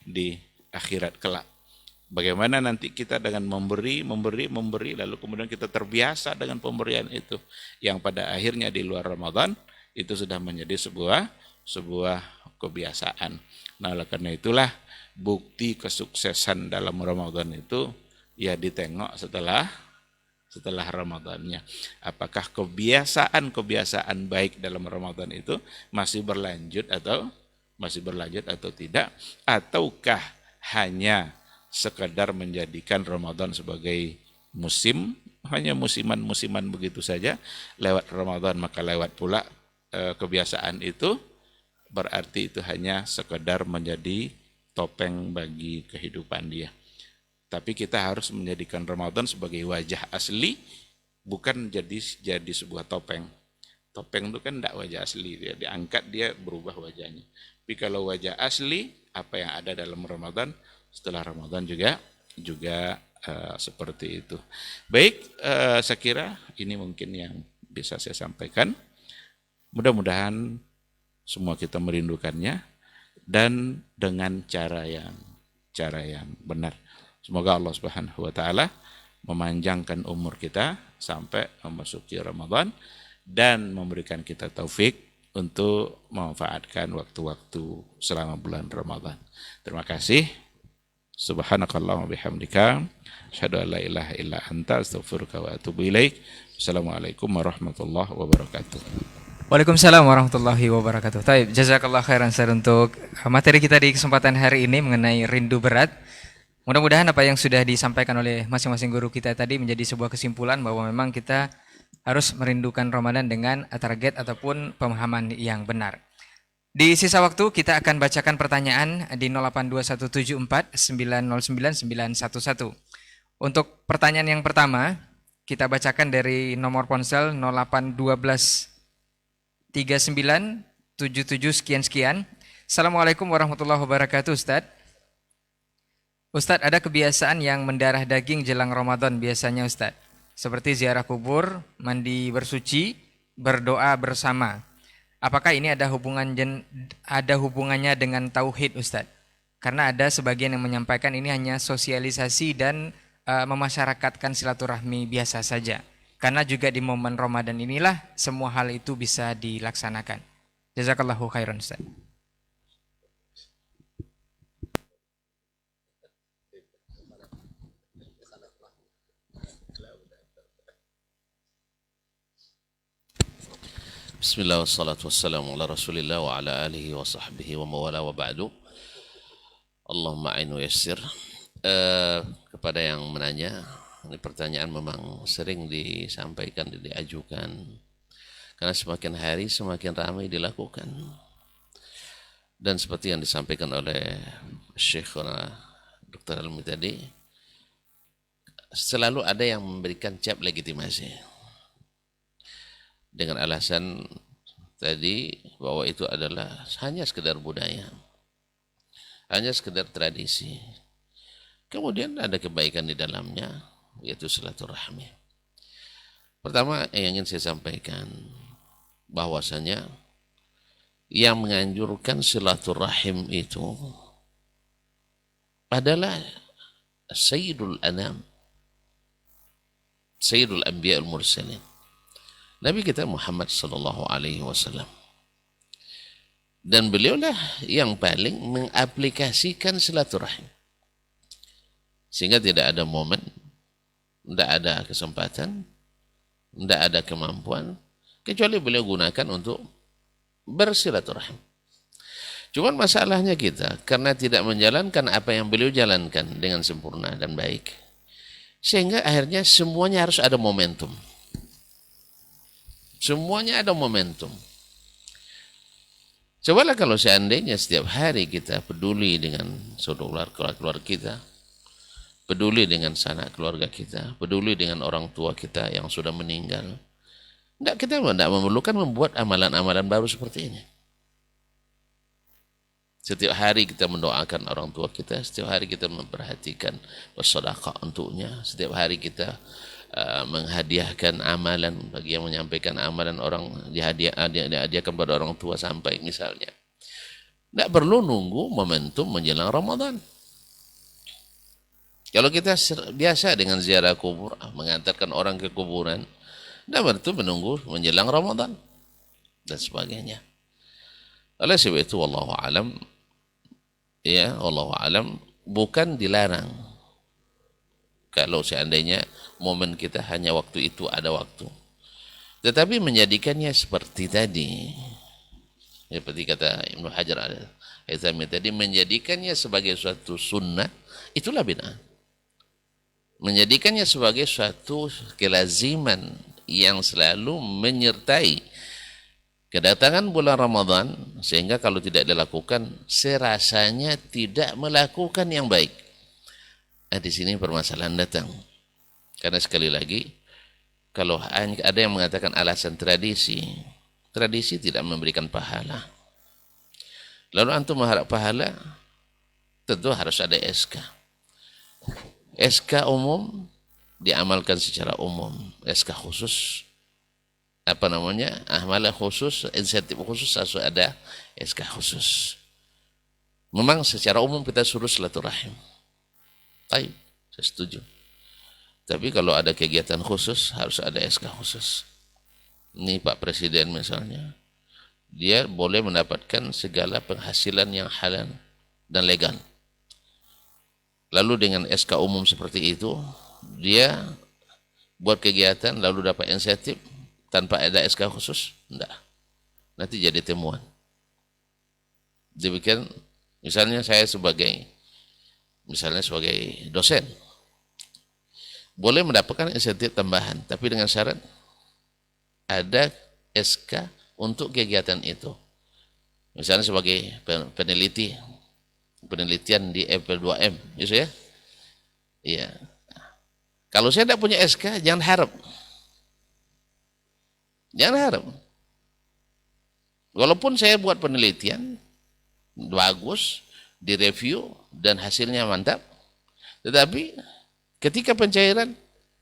di akhirat kelak? Bagaimana nanti kita dengan memberi, lalu kemudian kita terbiasa dengan pemberian itu, yang pada akhirnya di luar Ramadan itu sudah menjadi sebuah kebiasaan. Nah, oleh karena itulah bukti kesuksesan dalam Ramadan itu ya ditengok setelah Ramadannya. Apakah kebiasaan baik dalam Ramadan itu masih berlanjut atau tidak, ataukah hanya sekadar menjadikan Ramadan sebagai musim, hanya musiman begitu saja, lewat Ramadan maka lewat pula kebiasaan itu, berarti itu hanya sekadar menjadi topeng bagi kehidupan dia. Tapi kita harus menjadikan Ramadan sebagai wajah asli, bukan jadi sebuah topeng. Topeng itu kan tidak wajah asli, dia diangkat dia berubah wajahnya. Tapi kalau wajah asli, apa yang ada dalam Ramadan, setelah Ramadan juga seperti itu. Baik, saya kira ini mungkin yang bisa saya sampaikan. Mudah-mudahan semua kita merindukannya dan dengan cara yang benar. Semoga Allah Subhanahu wa taala memanjangkan umur kita sampai memasuki Ramadan dan memberikan kita taufik untuk memanfaatkan waktu-waktu selama bulan Ramadan. Terima kasih. Subhanakallahumma bihamdika asyhadu an la ilaha illa anta astaghfiruka wa atubu ilaik. Assalamualaikum warahmatullahi wabarakatuh. Waalaikumsalam warahmatullahi wabarakatuh. Taib, jazakallah khairan Ustaz untuk materi kita di kesempatan hari ini mengenai rindu berat. Mudah-mudahan apa yang sudah disampaikan oleh masing-masing guru kita tadi menjadi sebuah kesimpulan bahwa memang kita harus merindukan Ramadan dengan target ataupun pemahaman yang benar. Di sisa waktu kita akan bacakan pertanyaan di 082174909911. Untuk pertanyaan yang pertama, kita bacakan dari nomor ponsel 08123977 sekian-sekian. Assalamualaikum warahmatullahi wabarakatuh, Ustadz. Ustadz, ada kebiasaan yang mendarah daging jelang Ramadan biasanya, Ustadz. Seperti ziarah kubur, mandi bersuci, berdoa bersama. Apakah ini ada hubungannya dengan tauhid, Ustadz? Karena ada sebagian yang menyampaikan ini hanya sosialisasi dan memasyarakatkan silaturahmi biasa saja. Karena juga di momen Ramadan inilah semua hal itu bisa dilaksanakan. Jazakallahu khairan, Ustadz. Bismillah wassalatu wassalamu ala rasulillah wa ala alihi wa sahbihi wa mawala wa ba'du. Allahumma a'inu yassir. Kepada yang menanya, ini pertanyaan memang sering disampaikan, diajukan. Karena semakin hari semakin ramai dilakukan. Dan seperti yang disampaikan oleh Syekhuna Dr. Almi tadi, selalu ada yang memberikan cap legitimasi. Dengan alasan tadi bahwa itu adalah hanya sekedar budaya, hanya sekedar tradisi. Kemudian ada kebaikan di dalamnya, yaitu silaturahmi. Pertama yang ingin saya sampaikan, bahwasanya yang menganjurkan silaturahim itu adalah Sayyidul Anam, Sayyidul Anbiya al-Mursalin, Nabi kita Muhammad sallallahu alaihi wasallam. Dan beliaulah yang paling mengaplikasikan silaturahim. Sehingga tidak ada momen, tidak ada kesempatan, tidak ada kemampuan, kecuali beliau gunakan untuk bersilaturahim. Cuman masalahnya kita, karena tidak menjalankan apa yang beliau jalankan dengan sempurna dan baik, sehingga akhirnya semuanya harus ada momentum. Semuanya ada momentum. Cobalah kalau seandainya setiap hari kita peduli dengan saudara keluarga kita, peduli dengan sanak keluarga kita, peduli dengan orang tua kita yang sudah meninggal. Kita tidak memerlukan membuat amalan-amalan baru seperti ini. Setiap hari kita mendoakan orang tua kita, setiap hari kita memperhatikan bersedekah untuknya, setiap hari kita menghadiahkan amalan bagi yang menyampaikan amalan orang dihadiahkan pada orang tua sampai misalnya. Tidak perlu nunggu momentum menjelang Ramadan. Kalau kita biasa dengan ziarah kubur, mengantarkan orang ke kuburan, tidak perlu menunggu menjelang Ramadan dan sebagainya. Oleh sebab itu, wallahu alam, ya, wallahu alam, bukan dilarang. Kalau seandainya momen kita hanya waktu itu ada waktu. Tetapi menjadikannya seperti tadi, seperti kata Ibnu Hajar al-Haythami tadi, menjadikannya sebagai suatu sunnah, itulah bid'ah. Menjadikannya sebagai suatu kelaziman yang selalu menyertai kedatangan bulan Ramadan, sehingga kalau tidak dilakukan, serasanya tidak melakukan yang baik. Nah, di sini permasalahan datang. Karena sekali lagi, kalau ada yang mengatakan alasan tradisi, tradisi tidak memberikan pahala. Lalu antum mengharap pahala, tentu harus ada SK. SK umum diamalkan secara umum, SK khusus, amalan khusus, insentif khusus harus ada SK khusus. Memang secara umum kita suruh silaturahim. Baik, saya setuju. Tapi kalau ada kegiatan khusus, harus ada SK khusus. Ini Pak Presiden misalnya, dia boleh mendapatkan segala penghasilan yang halal dan legal. Lalu dengan SK umum seperti itu, dia buat kegiatan lalu dapat insentif tanpa ada SK khusus? Enggak. Nanti jadi temuan. Demikian, misalnya saya sebagai dosen, boleh mendapatkan insentif tambahan, tapi dengan syarat ada SK untuk kegiatan itu. Misalnya sebagai penelitian di FP2M, gitu ya. Iya. Kalau saya tidak punya SK, jangan harap. Jangan harap. Walaupun saya buat penelitian bagus, direview dan hasilnya mantap, tetapi ketika pencairan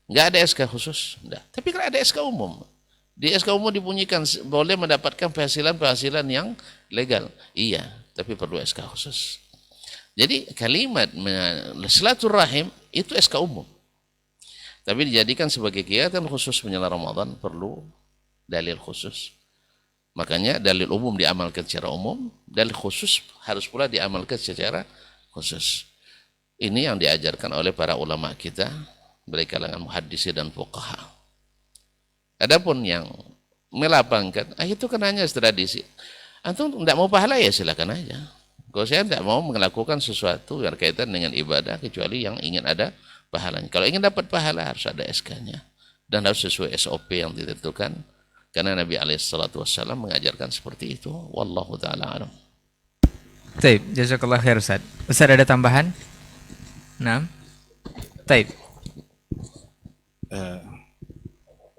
nggak ada SK khusus, enggak. Tapi kalau ada SK umum, di SK umum dibunyikan boleh mendapatkan penghasilan yang legal. Iya, tapi perlu SK khusus. Jadi kalimat silaturahim itu SK umum. Tapi dijadikan sebagai kegiatan khusus menjelang Ramadan perlu dalil khusus. Makanya dalil umum diamalkan secara umum, dalil khusus harus pula diamalkan secara khusus. Ini yang diajarkan oleh para ulama kita dari kalangan muhaddisi dan fuqaha. Adapun yang melapangkan, itu kan hanya tradisi. Antum tidak mau pahala ya silakan aja. Kalau saya tidak mau melakukan sesuatu yang berkaitan dengan ibadah kecuali yang ingin ada pahalanya. Kalau ingin dapat pahala harus ada SK-nya dan harus sesuai SOP yang ditentukan. Karena Nabi SAW mengajarkan seperti itu. Wallahu ta'ala alam. Taib, jazakallah khair Ustaz. Ustaz ada tambahan? Nah. Taib.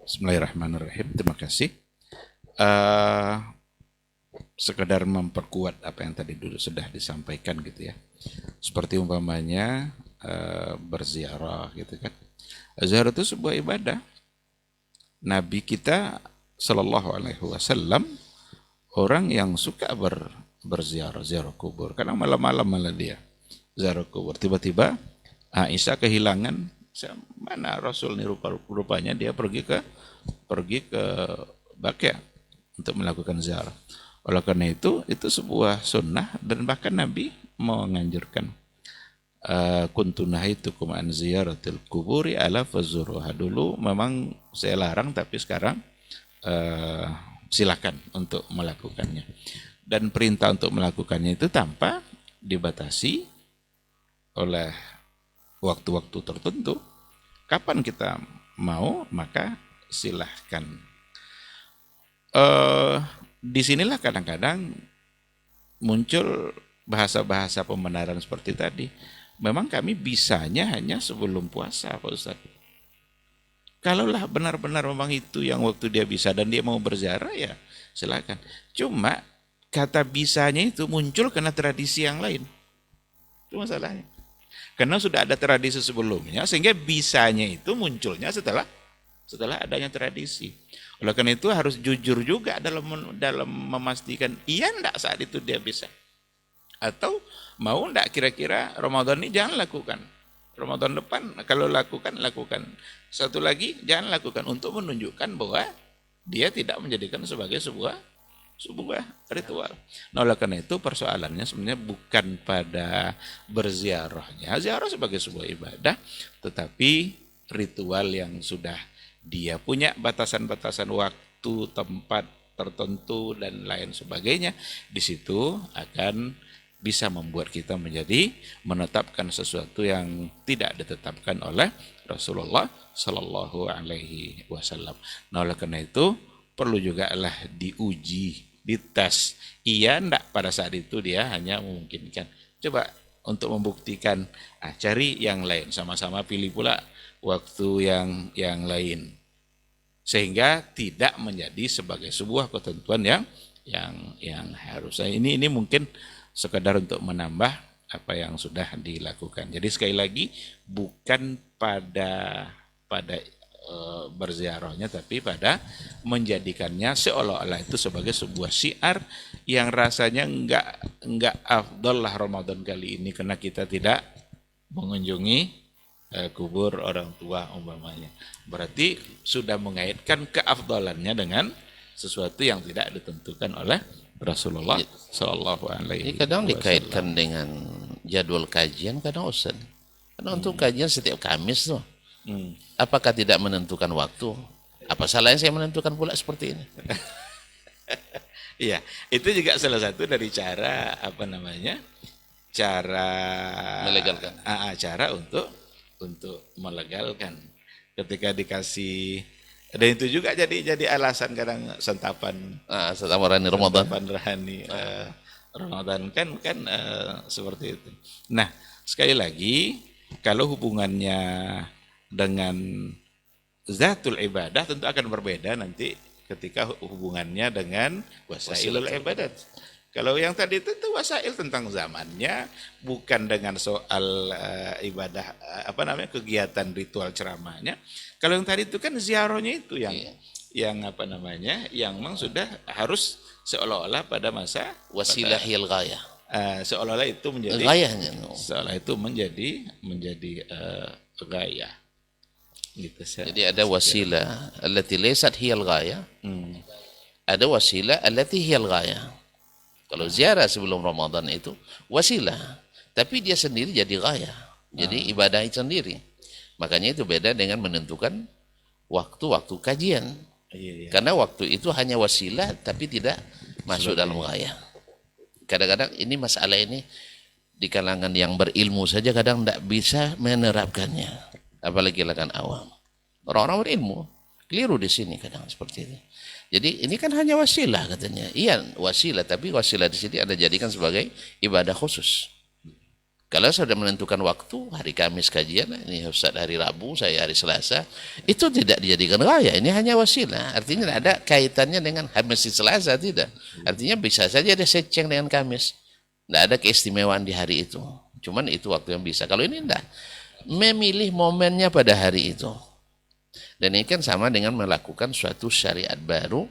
Bismillahirrahmanirrahim. Terima kasih. Sekedar memperkuat apa yang tadi dulu sudah disampaikan gitu ya. Seperti umpamanya berziarah gitu kan. Ziarah itu sebuah ibadah. Nabi kita Sallallahu Alaihi Wasallam orang yang suka berziarah, ziarah kubur. Kadang malam-malam malah dia ziarah kubur. Tiba-tiba Aisyah kehilangan mana Rasul ini rupanya dia pergi ke Baqi' untuk melakukan ziarah. Oleh karena itu sebuah sunnah dan bahkan Nabi menganjurkan kuntunahitukum an ziyaratil kuburi ala fazuruha. Dulu memang saya larang tapi sekarang silakan untuk melakukannya. Dan perintah untuk melakukannya itu tanpa dibatasi oleh waktu-waktu tertentu. Kapan kita mau maka silahkan. Disinilah kadang-kadang muncul bahasa-bahasa pembenaran seperti tadi. Memang kami bisanya hanya sebelum puasa, Pak Ustaz. Kalaulah benar-benar memang itu yang waktu dia bisa dan dia mau berziarah ya silakan. Cuma kata bisanya itu muncul karena tradisi yang lain. Itu masalahnya. Karena sudah ada tradisi sebelumnya sehingga bisanya itu munculnya setelah adanya tradisi. Oleh karena itu harus jujur juga dalam memastikan iya enggak saat itu dia bisa. Atau mau enggak kira-kira Ramadan ini jangan lakukan. Ramadan depan kalau lakukan. Satu lagi jangan lakukan untuk menunjukkan bahwa dia tidak menjadikan sebagai sebuah ritual. Nah, oleh karena itu persoalannya sebenarnya bukan pada berziarahnya. Ziarah sebagai sebuah ibadah, tetapi ritual yang sudah dia punya batasan-batasan waktu, tempat tertentu dan lain sebagainya, di situ akan bisa membuat kita menetapkan sesuatu yang tidak ditetapkan oleh Rasulullah Sallallahu Alaihi Wasallam. Nah, oleh karena itu perlu juga lah diuji, dites. Iya enggak pada saat itu dia hanya memungkinkan. Coba untuk membuktikan, cari yang lain, sama-sama pilih pula waktu yang lain. Sehingga tidak menjadi sebagai sebuah ketentuan yang harus. Ini mungkin sekedar untuk menambah apa yang sudah dilakukan. Jadi sekali lagi bukan pada berziarahnya, tapi pada menjadikannya seolah-olah itu sebagai sebuah syiar yang rasanya enggak afdal lah Ramadan kali ini karena kita tidak mengunjungi kubur orang tua umpamanya. Berarti sudah mengaitkan keafdalannya dengan sesuatu yang tidak ditentukan oleh Rasulullah Sallallahu Alaihi Wasallam. Kadang dikaitkan dengan jadwal kajian, kadang Ustaz. Karena untuk kajian setiap Kamis tuh. Apakah tidak menentukan waktu? Apa salahnya saya menentukan pula seperti ini? Iya, itu juga salah satu dari cara cara melegalkan. Cara untuk melegalkan. Ketika dikasih, dan itu juga jadi alasan kadang santapan Rani Ramadan. Santapan rohani Ramadan seperti itu. Nah, sekali lagi kalau hubungannya dengan zatul ibadah tentu akan berbeda nanti ketika hubungannya dengan wasailul ibadat. Kalau yang tadi itu wasail tentang zamannya, bukan dengan soal ibadah kegiatan ritual ceramahnya. Kalau yang tadi itu kan ziarahnya itu yang memang sudah harus seolah-olah pada masa Wasilahil ghayah. Seolah-olah itu menjadi Ghayahnya. gaya. Gitu, Jadi ada wasilah allati laysat hiyal ghayah. Ada wasilah allati hiyal ghayah. Kalau ziarah sebelum Ramadan itu wasilah, tapi dia sendiri jadi ghayah. Jadi ibadah itu sendiri. Makanya itu beda dengan menentukan waktu-waktu kajian. Iya. Karena waktu itu hanya wasilah tapi tidak masuk dalam ghayah. Kadang-kadang ini masalah ini di kalangan yang berilmu saja kadang tidak bisa menerapkannya, apalagi kalangan awam. Orang-orang berilmu keliru di sini kadang seperti itu. Jadi ini kan hanya wasilah katanya. Iya wasilah, tapi wasilah di sini Anda jadikan sebagai ibadah khusus. Kalau sudah menentukan waktu, hari Kamis kajian, ini Ustaz hari Rabu, saya hari Selasa, itu tidak dijadikan ghayah, ini hanya wasilah. Artinya tidak ada kaitannya dengan Kamis Selasa, tidak. Artinya bisa saja dia seceng dengan Kamis. Tidak ada keistimewaan di hari itu. Cuman itu waktu yang bisa. Kalau ini tidak. Memilih momennya pada hari itu. Dan ini kan sama dengan melakukan suatu syariat baru.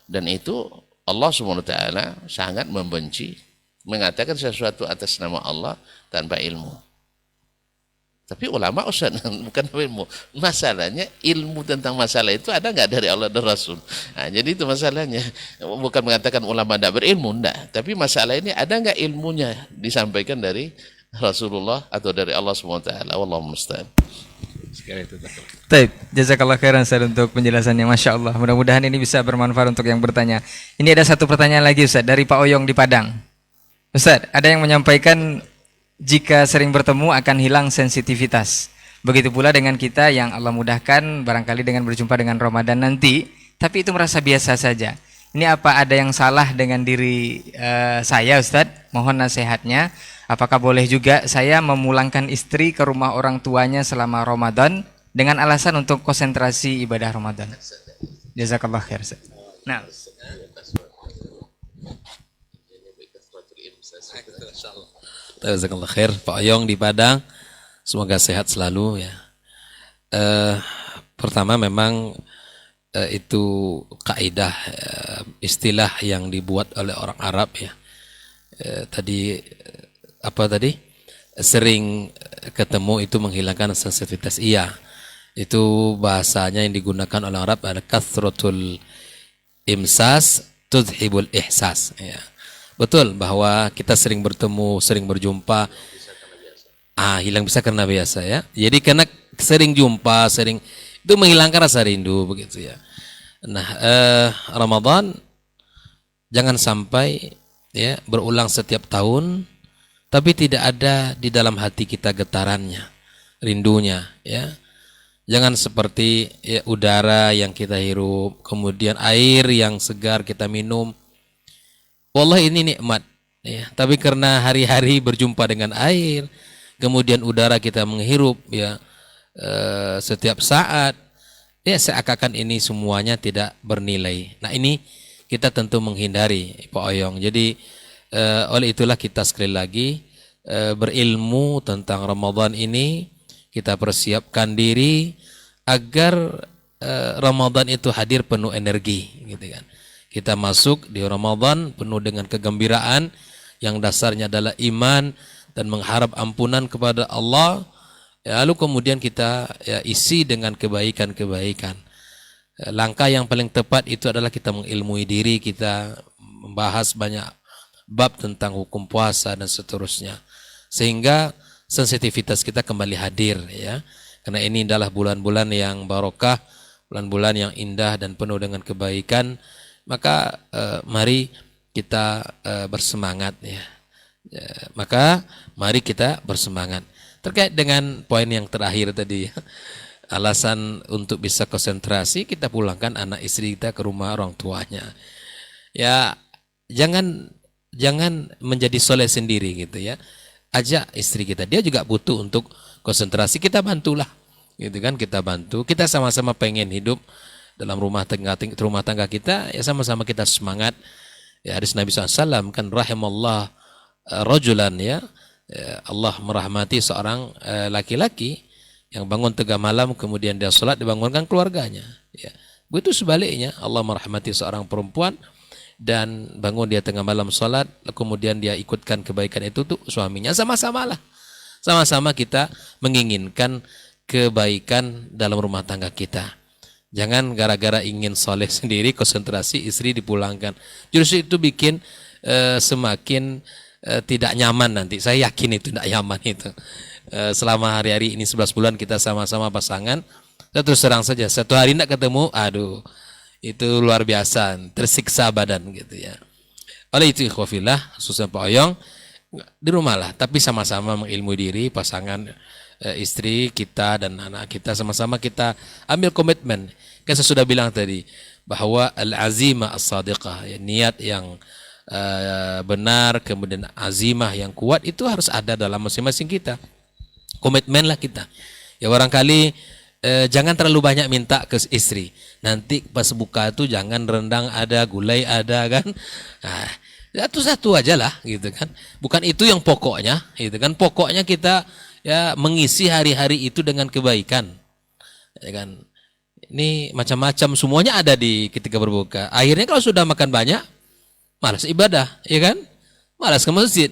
Dan itu Allah SWT sangat membenci mengatakan sesuatu atas nama Allah tanpa ilmu. Tapi ulama Ustaz, bukan ilmu. Masalahnya ilmu tentang masalah itu ada nggak dari Allah dan Rasul? Nah, jadi itu masalahnya. Bukan mengatakan ulama tidak berilmu, enggak. Tapi masalah ini ada nggak ilmunya disampaikan dari Rasulullah atau dari Allah SWT? Wallahu musta'an. Sekali itu. Baik, jazakallah khairan Ustaz untuk penjelasannya, Masya Allah. Mudah-mudahan ini bisa bermanfaat untuk yang bertanya. Ini ada satu pertanyaan lagi Ustaz, dari Pak Oyong di Padang. Ustaz, ada yang menyampaikan jika sering bertemu akan hilang sensitivitas. Begitu pula dengan kita yang Allah mudahkan barangkali dengan berjumpa dengan Ramadan nanti, tapi itu merasa biasa saja. Ini apa ada yang salah dengan diri saya Ustaz? Mohon nasihatnya. Apakah boleh juga saya memulangkan istri ke rumah orang tuanya selama Ramadan dengan alasan untuk konsentrasi ibadah Ramadan? Jazakallah khair Ustaz. Nah, Jazakallah khair Pak Oyong di Padang, semoga sehat selalu ya. Pertama memang itu kaidah istilah yang dibuat oleh orang Arab ya. Sering ketemu itu menghilangkan sensitivitas. Iya, itu bahasanya yang digunakan oleh Arab ada kathratul imsas tudhibul ihsas ya. Betul bahwa kita sering bertemu, sering berjumpa, hilang bisa karena biasa ya. Jadi karena sering jumpa, sering itu menghilangkan rasa rindu begitu ya. Nah, Ramadan jangan sampai ya berulang setiap tahun, tapi tidak ada di dalam hati kita getarannya, rindunya ya. Jangan seperti ya, udara yang kita hirup, kemudian air yang segar kita minum. Wallah ini nikmat ya, tapi karena hari-hari berjumpa dengan air, kemudian udara kita menghirup ya setiap saat, ya seakan-akan ini semuanya tidak bernilai. Nah ini kita tentu menghindari Pak Oyong. Jadi oleh itulah kita sekali lagi berilmu tentang Ramadan ini, kita persiapkan diri agar Ramadan itu hadir penuh energi gitu kan. Kita masuk di Ramadan penuh dengan kegembiraan yang dasarnya adalah iman dan mengharap ampunan kepada Allah. Ya, lalu kemudian kita ya, isi dengan kebaikan-kebaikan. Langkah yang paling tepat itu adalah kita mengilmui diri, kita membahas banyak bab tentang hukum puasa dan seterusnya. Sehingga sensitivitas kita kembali hadir ya. Karena ini adalah bulan-bulan yang barokah, bulan-bulan yang indah dan penuh dengan kebaikan. Maka mari kita bersemangat ya. Maka mari kita bersemangat. Terkait dengan poin yang terakhir tadi ya, alasan untuk bisa konsentrasi kita pulangkan anak istri kita ke rumah orang tuanya. Ya jangan jangan menjadi soleh sendiri gitu ya. Ajak istri kita, dia juga butuh untuk konsentrasi, kita bantulah gitu kan, kita bantu, kita sama-sama pengen hidup dalam rumah tangga kita, ya sama-sama kita semangat. Ya, hadis Nabi SAW kan, rahimallah rajulan, ya, Allah merahmati seorang laki-laki yang bangun tengah malam kemudian dia sholat, dibangunkan keluarganya. Ya, begitu sebaliknya, Allah merahmati seorang perempuan dan bangun dia tengah malam sholat, kemudian dia ikutkan kebaikan itu tuh suaminya. Sama-samalah, sama-sama kita menginginkan kebaikan dalam rumah tangga kita. Jangan gara-gara ingin soleh sendiri, konsentrasi, istri dipulangkan. Justru itu bikin semakin tidak nyaman nanti. Saya yakin itu tidak nyaman itu. Selama hari-hari ini 11 bulan kita sama-sama pasangan, saya terus terang saja, satu hari tidak ketemu, aduh, itu luar biasa, tersiksa badan gitu ya. Oleh itu ikhwafillah, khususnya Pak Oyong, di rumah lah, tapi sama-sama mengilmu diri, pasangan, istri kita dan anak kita, sama-sama kita ambil komitmen. Kan saya sudah bilang tadi bahwa al-azimah as-sadiqah, ya, niat yang benar, kemudian azimah yang kuat itu harus ada dalam masing-masing kita. Komitmenlah kita. Ya, barangkali jangan terlalu banyak minta ke istri. Nanti pas buka itu jangan rendang ada, gulai ada kan. Nah, satu-satu aja lah gitu kan. Bukan itu yang pokoknya, gitu kan. Pokoknya kita ya mengisi hari-hari itu dengan kebaikan. Ya kan. Ini macam-macam semuanya ada di ketika berbuka. Akhirnya kalau sudah makan banyak, malas ibadah, ya kan? Malas ke masjid.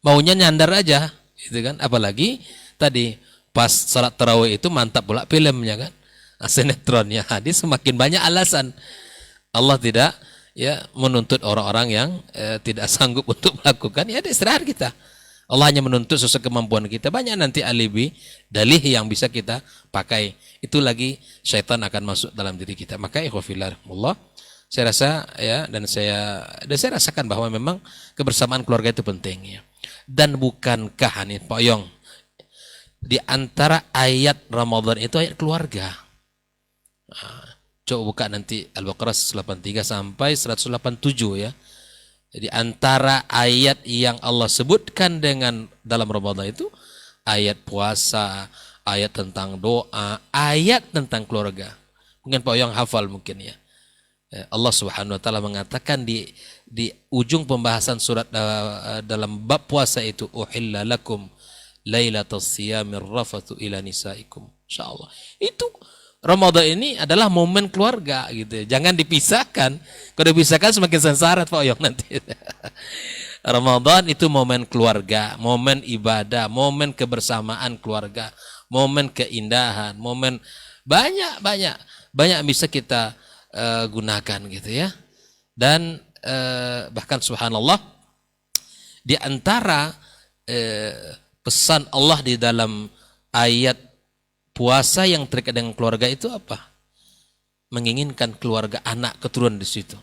Maunya nyandar aja, gitu kan. Apalagi tadi pas salat tarawih itu mantap pula filmnya kan, sinetronnya. Hadis semakin banyak alasan. Allah tidak ya menuntut orang-orang yang tidak sanggup untuk melakukan, ya istirahat kita. Allah hanya menuntut sesuai kemampuan kita. Banyak nanti alibi, dalih yang bisa kita pakai. Itu lagi syaitan akan masuk dalam diri kita. Maka ikhwafillah, saya rasa ya, dan saya rasakan bahwa memang kebersamaan keluarga itu penting ya. Dan bukankah nih Pak Yong, di antara ayat Ramadan itu ayat keluarga. Nah, coba buka nanti Al-Baqarah 183 sampai 187 ya. Jadi antara ayat yang Allah sebutkan dengan dalam Ramadan itu ayat puasa, ayat tentang doa, ayat tentang keluarga. Mungkin Pak yang hafal mungkin ya. Allah Subhanahu wa taala mengatakan di ujung pembahasan surat dalam bab puasa itu, uhilla lakum lailatus siyamir rafathu ila nisaikum. Insyaallah. Itu Ramadan ini adalah momen keluarga gitu. Jangan dipisahkan. Kalau dipisahkan semakin sengsara Pak Oyong nanti. Ramadan itu momen keluarga, momen ibadah, momen kebersamaan keluarga, momen keindahan, momen banyak bisa kita gunakan gitu ya. Dan bahkan subhanallah, di antara pesan Allah di dalam ayat puasa yang terkait dengan keluarga itu apa? Menginginkan keluarga, anak keturunan di situ.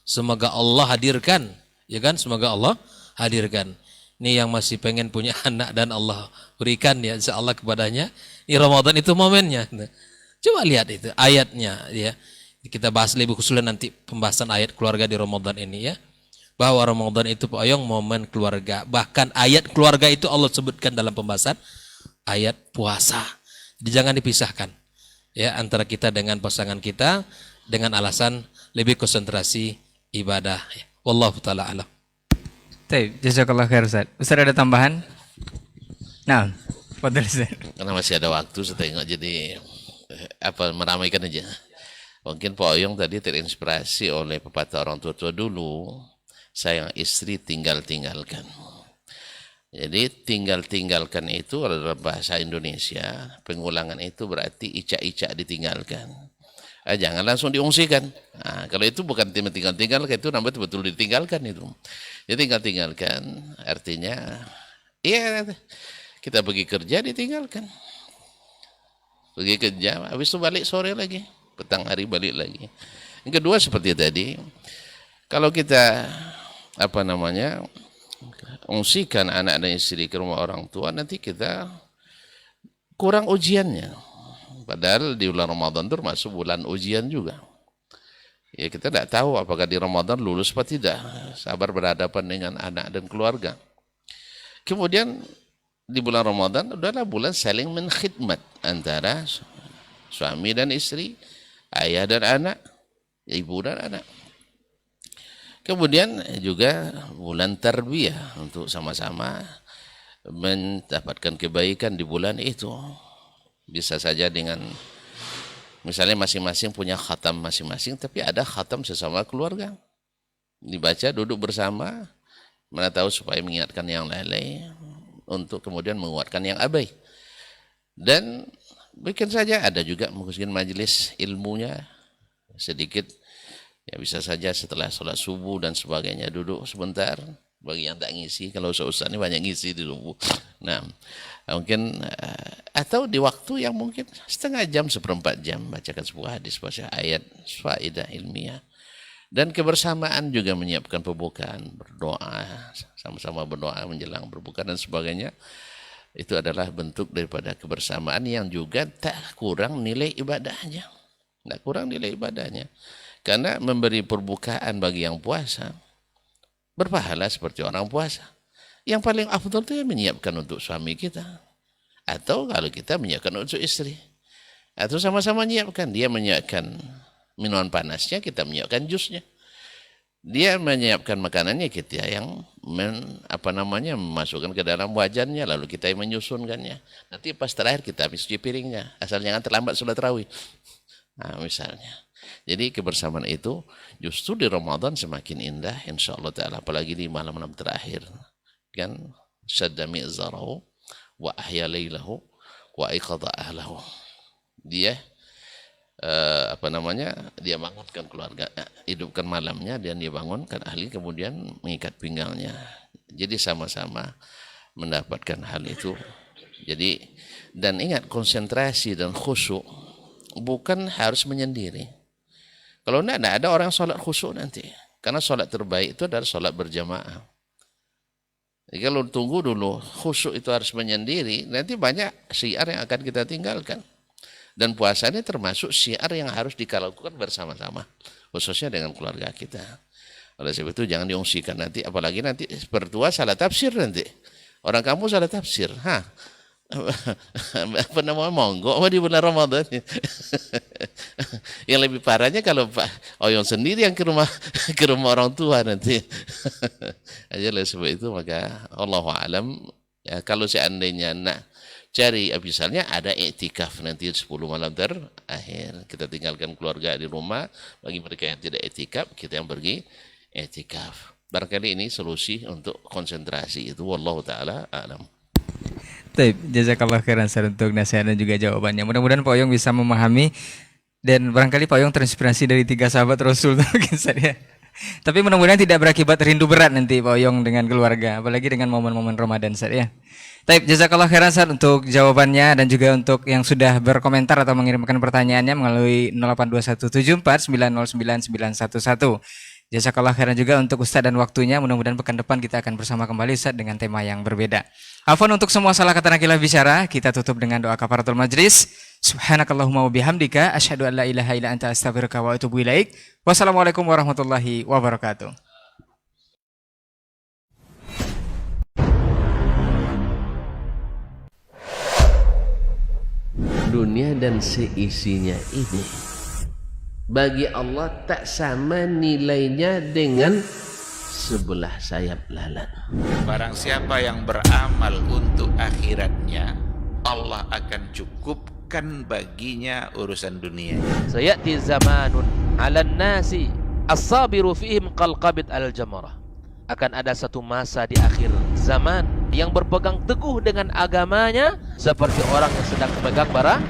Semoga Allah hadirkan, ya kan? Semoga Allah hadirkan. Ini yang masih pengen punya anak dan Allah berikan ya insyaallah kepadanya. Ini Ramadan itu momennya. Coba lihat itu ayatnya ya. Kita bahas lebih khusus nanti pembahasan ayat keluarga di Ramadan ini ya. Bahwa Ramadan itu Pak Oyong momen keluarga. Bahkan ayat keluarga itu Allah sebutkan dalam pembahasan ayat puasa. Jadi jangan dipisahkan ya antara kita dengan pasangan kita dengan alasan lebih konsentrasi ibadah. Wallahu taala alam. Baik, jazakallah khair Ustaz. Ustaz ada tambahan? Nah, fadhil Ustaz. Karena masih ada waktu, saya tengok jadi meramaikan aja. Mungkin Pak Oyong tadi terinspirasi oleh pepatah orang tua-tua dulu, sayang istri tinggalkan. Jadi tinggalkan itu adalah bahasa Indonesia, pengulangan itu berarti icak-icak ditinggalkan. Jangan langsung diungsikan. Nah, kalau itu bukan tinggalkan, itu namanya betul ditinggalkan itu. Jadi tinggalkan artinya, iya kita pergi kerja ditinggalkan. Pergi kerja, habis itu balik sore lagi, petang hari balik lagi. Yang kedua seperti tadi, kalau kita ungsikan anak dan istri ke rumah orang tua, nanti kita kurang ujiannya. Padahal di bulan Ramadan itu termasuk bulan ujian juga. Ya kita tidak tahu apakah di Ramadan lulus atau tidak. Sabar berhadapan dengan anak dan keluarga. Kemudian di bulan Ramadan adalah bulan saling menkhidmat antara suami dan istri, ayah dan anak, ibu dan anak. Kemudian juga bulan tarbiyah untuk sama-sama mendapatkan kebaikan di bulan itu. Bisa saja dengan misalnya masing-masing punya khatam masing-masing, tapi ada khatam sesama keluarga. Dibaca duduk bersama, mana tahu supaya mengingatkan yang lain untuk kemudian menguatkan yang abai. Dan bikin saja ada juga mungkin majelis ilmunya sedikit, ya bisa saja setelah sholat subuh dan sebagainya duduk sebentar. Bagi yang tak ngisi, kalau ustaz ini banyak ngisi di subuh. Nah, mungkin atau di waktu yang mungkin setengah jam, seperempat jam bacakan sebuah hadis, baca ayat, faedah ilmiah. Dan kebersamaan juga menyiapkan pembukaan, berdoa, sama-sama berdoa menjelang berbuka dan sebagainya. Itu adalah bentuk daripada kebersamaan yang juga tak kurang nilai ibadahnya. Tak kurang nilai ibadahnya. Karena memberi perbukaan bagi yang puasa, berpahala seperti orang puasa. Yang paling afdal itu menyiapkan untuk suami kita. Atau kalau kita menyiapkan untuk istri. Atau sama-sama menyiapkan. Dia menyiapkan minuman panasnya, kita menyiapkan jusnya. Dia menyiapkan makanannya, kita yang memasukkan ke dalam wajannya, lalu kita yang menyusunkannya. Nanti pas terakhir kita habis cuci piringnya. Asal jangan terlambat sholat tarawih. Nah, misalnya. Jadi kebersamaan itu justru di Ramadan semakin indah insyaallah ta'ala, apalagi di malam-malam terakhir. Kan syadda mi'zarahu wa ahya lailahu wa iqadha ahlahu. Dia dia bangunkan keluarga, hidupkan malamnya, dan dia bangunkan ahli, kemudian mengikat pinggangnya. Jadi sama-sama mendapatkan hal itu. Jadi, dan ingat, konsentrasi dan khusyuk bukan harus menyendiri. Kalau tidak ada orang sholat khusyuk nanti. Karena sholat terbaik itu adalah sholat berjamaah. Jadi kalau tunggu dulu, khusyuk itu harus menyendiri, nanti banyak syiar yang akan kita tinggalkan. Dan puasa ini termasuk syiar yang harus dilakukan bersama-sama. Khususnya dengan keluarga kita. Oleh sebab itu jangan diungsikan nanti, apalagi nanti berdua salah tafsir nanti. Orang kamu salah tafsir. Monggo di bulan Ramadan. Yang lebih parahnya kalau Pak Oyong sendiri yang ke rumah orang tua nanti. Aja oleh sebab itu maka Allahu a'lam, ya, kalau seandainya nak cari misalnya ada iktikaf nanti 10 malam terakhir, kita tinggalkan keluarga di rumah. Bagi mereka yang tidak iktikaf, kita yang pergi iktikaf. Barangkali ini solusi untuk konsentrasi itu, wallahu taala a'lam. Baik, jazakallah khairan Ustaz untuk nasihat dan juga jawabannya. Mudah-mudahan Pak Oyong bisa memahami, dan barangkali Pak Oyong terinspirasi dari 3 sahabat Rasul mungkin saja. Tapi mudah-mudahan tidak berakibat rindu berat nanti Pak Oyong dengan keluarga, apalagi dengan momen-momen Ramadan Ustaz ya. Baik, jazakallah khairan Ustaz untuk jawabannya, dan juga untuk yang sudah berkomentar atau mengirimkan pertanyaannya melalui 082174909911. Jazakallah khairan juga untuk Ustaz dan waktunya. Mudah-mudahan pekan depan kita akan bersama kembali Ustaz dengan tema yang berbeda. Afwan untuk semua salah kata nakilah bicara. Kita tutup dengan doa kafaratul majlis. Subhanakallahumma wa bihamdika asyhadu an la ilaha illa anta astaghfiruka wa atubu ilaik. Wassalamualaikum warahmatullahi wabarakatuh. Dunia dan seisinya ini bagi Allah tak sama nilainya dengan sebelah sayap lalat. Barang siapa yang beramal untuk akhiratnya, Allah akan cukupkan baginya urusan dunia. Sayati zamanun 'alan nasi as-sabiru fihim qalqabit al-jamarah. Akan ada satu masa di akhir zaman yang berpegang teguh dengan agamanya seperti orang yang sedang memegang bara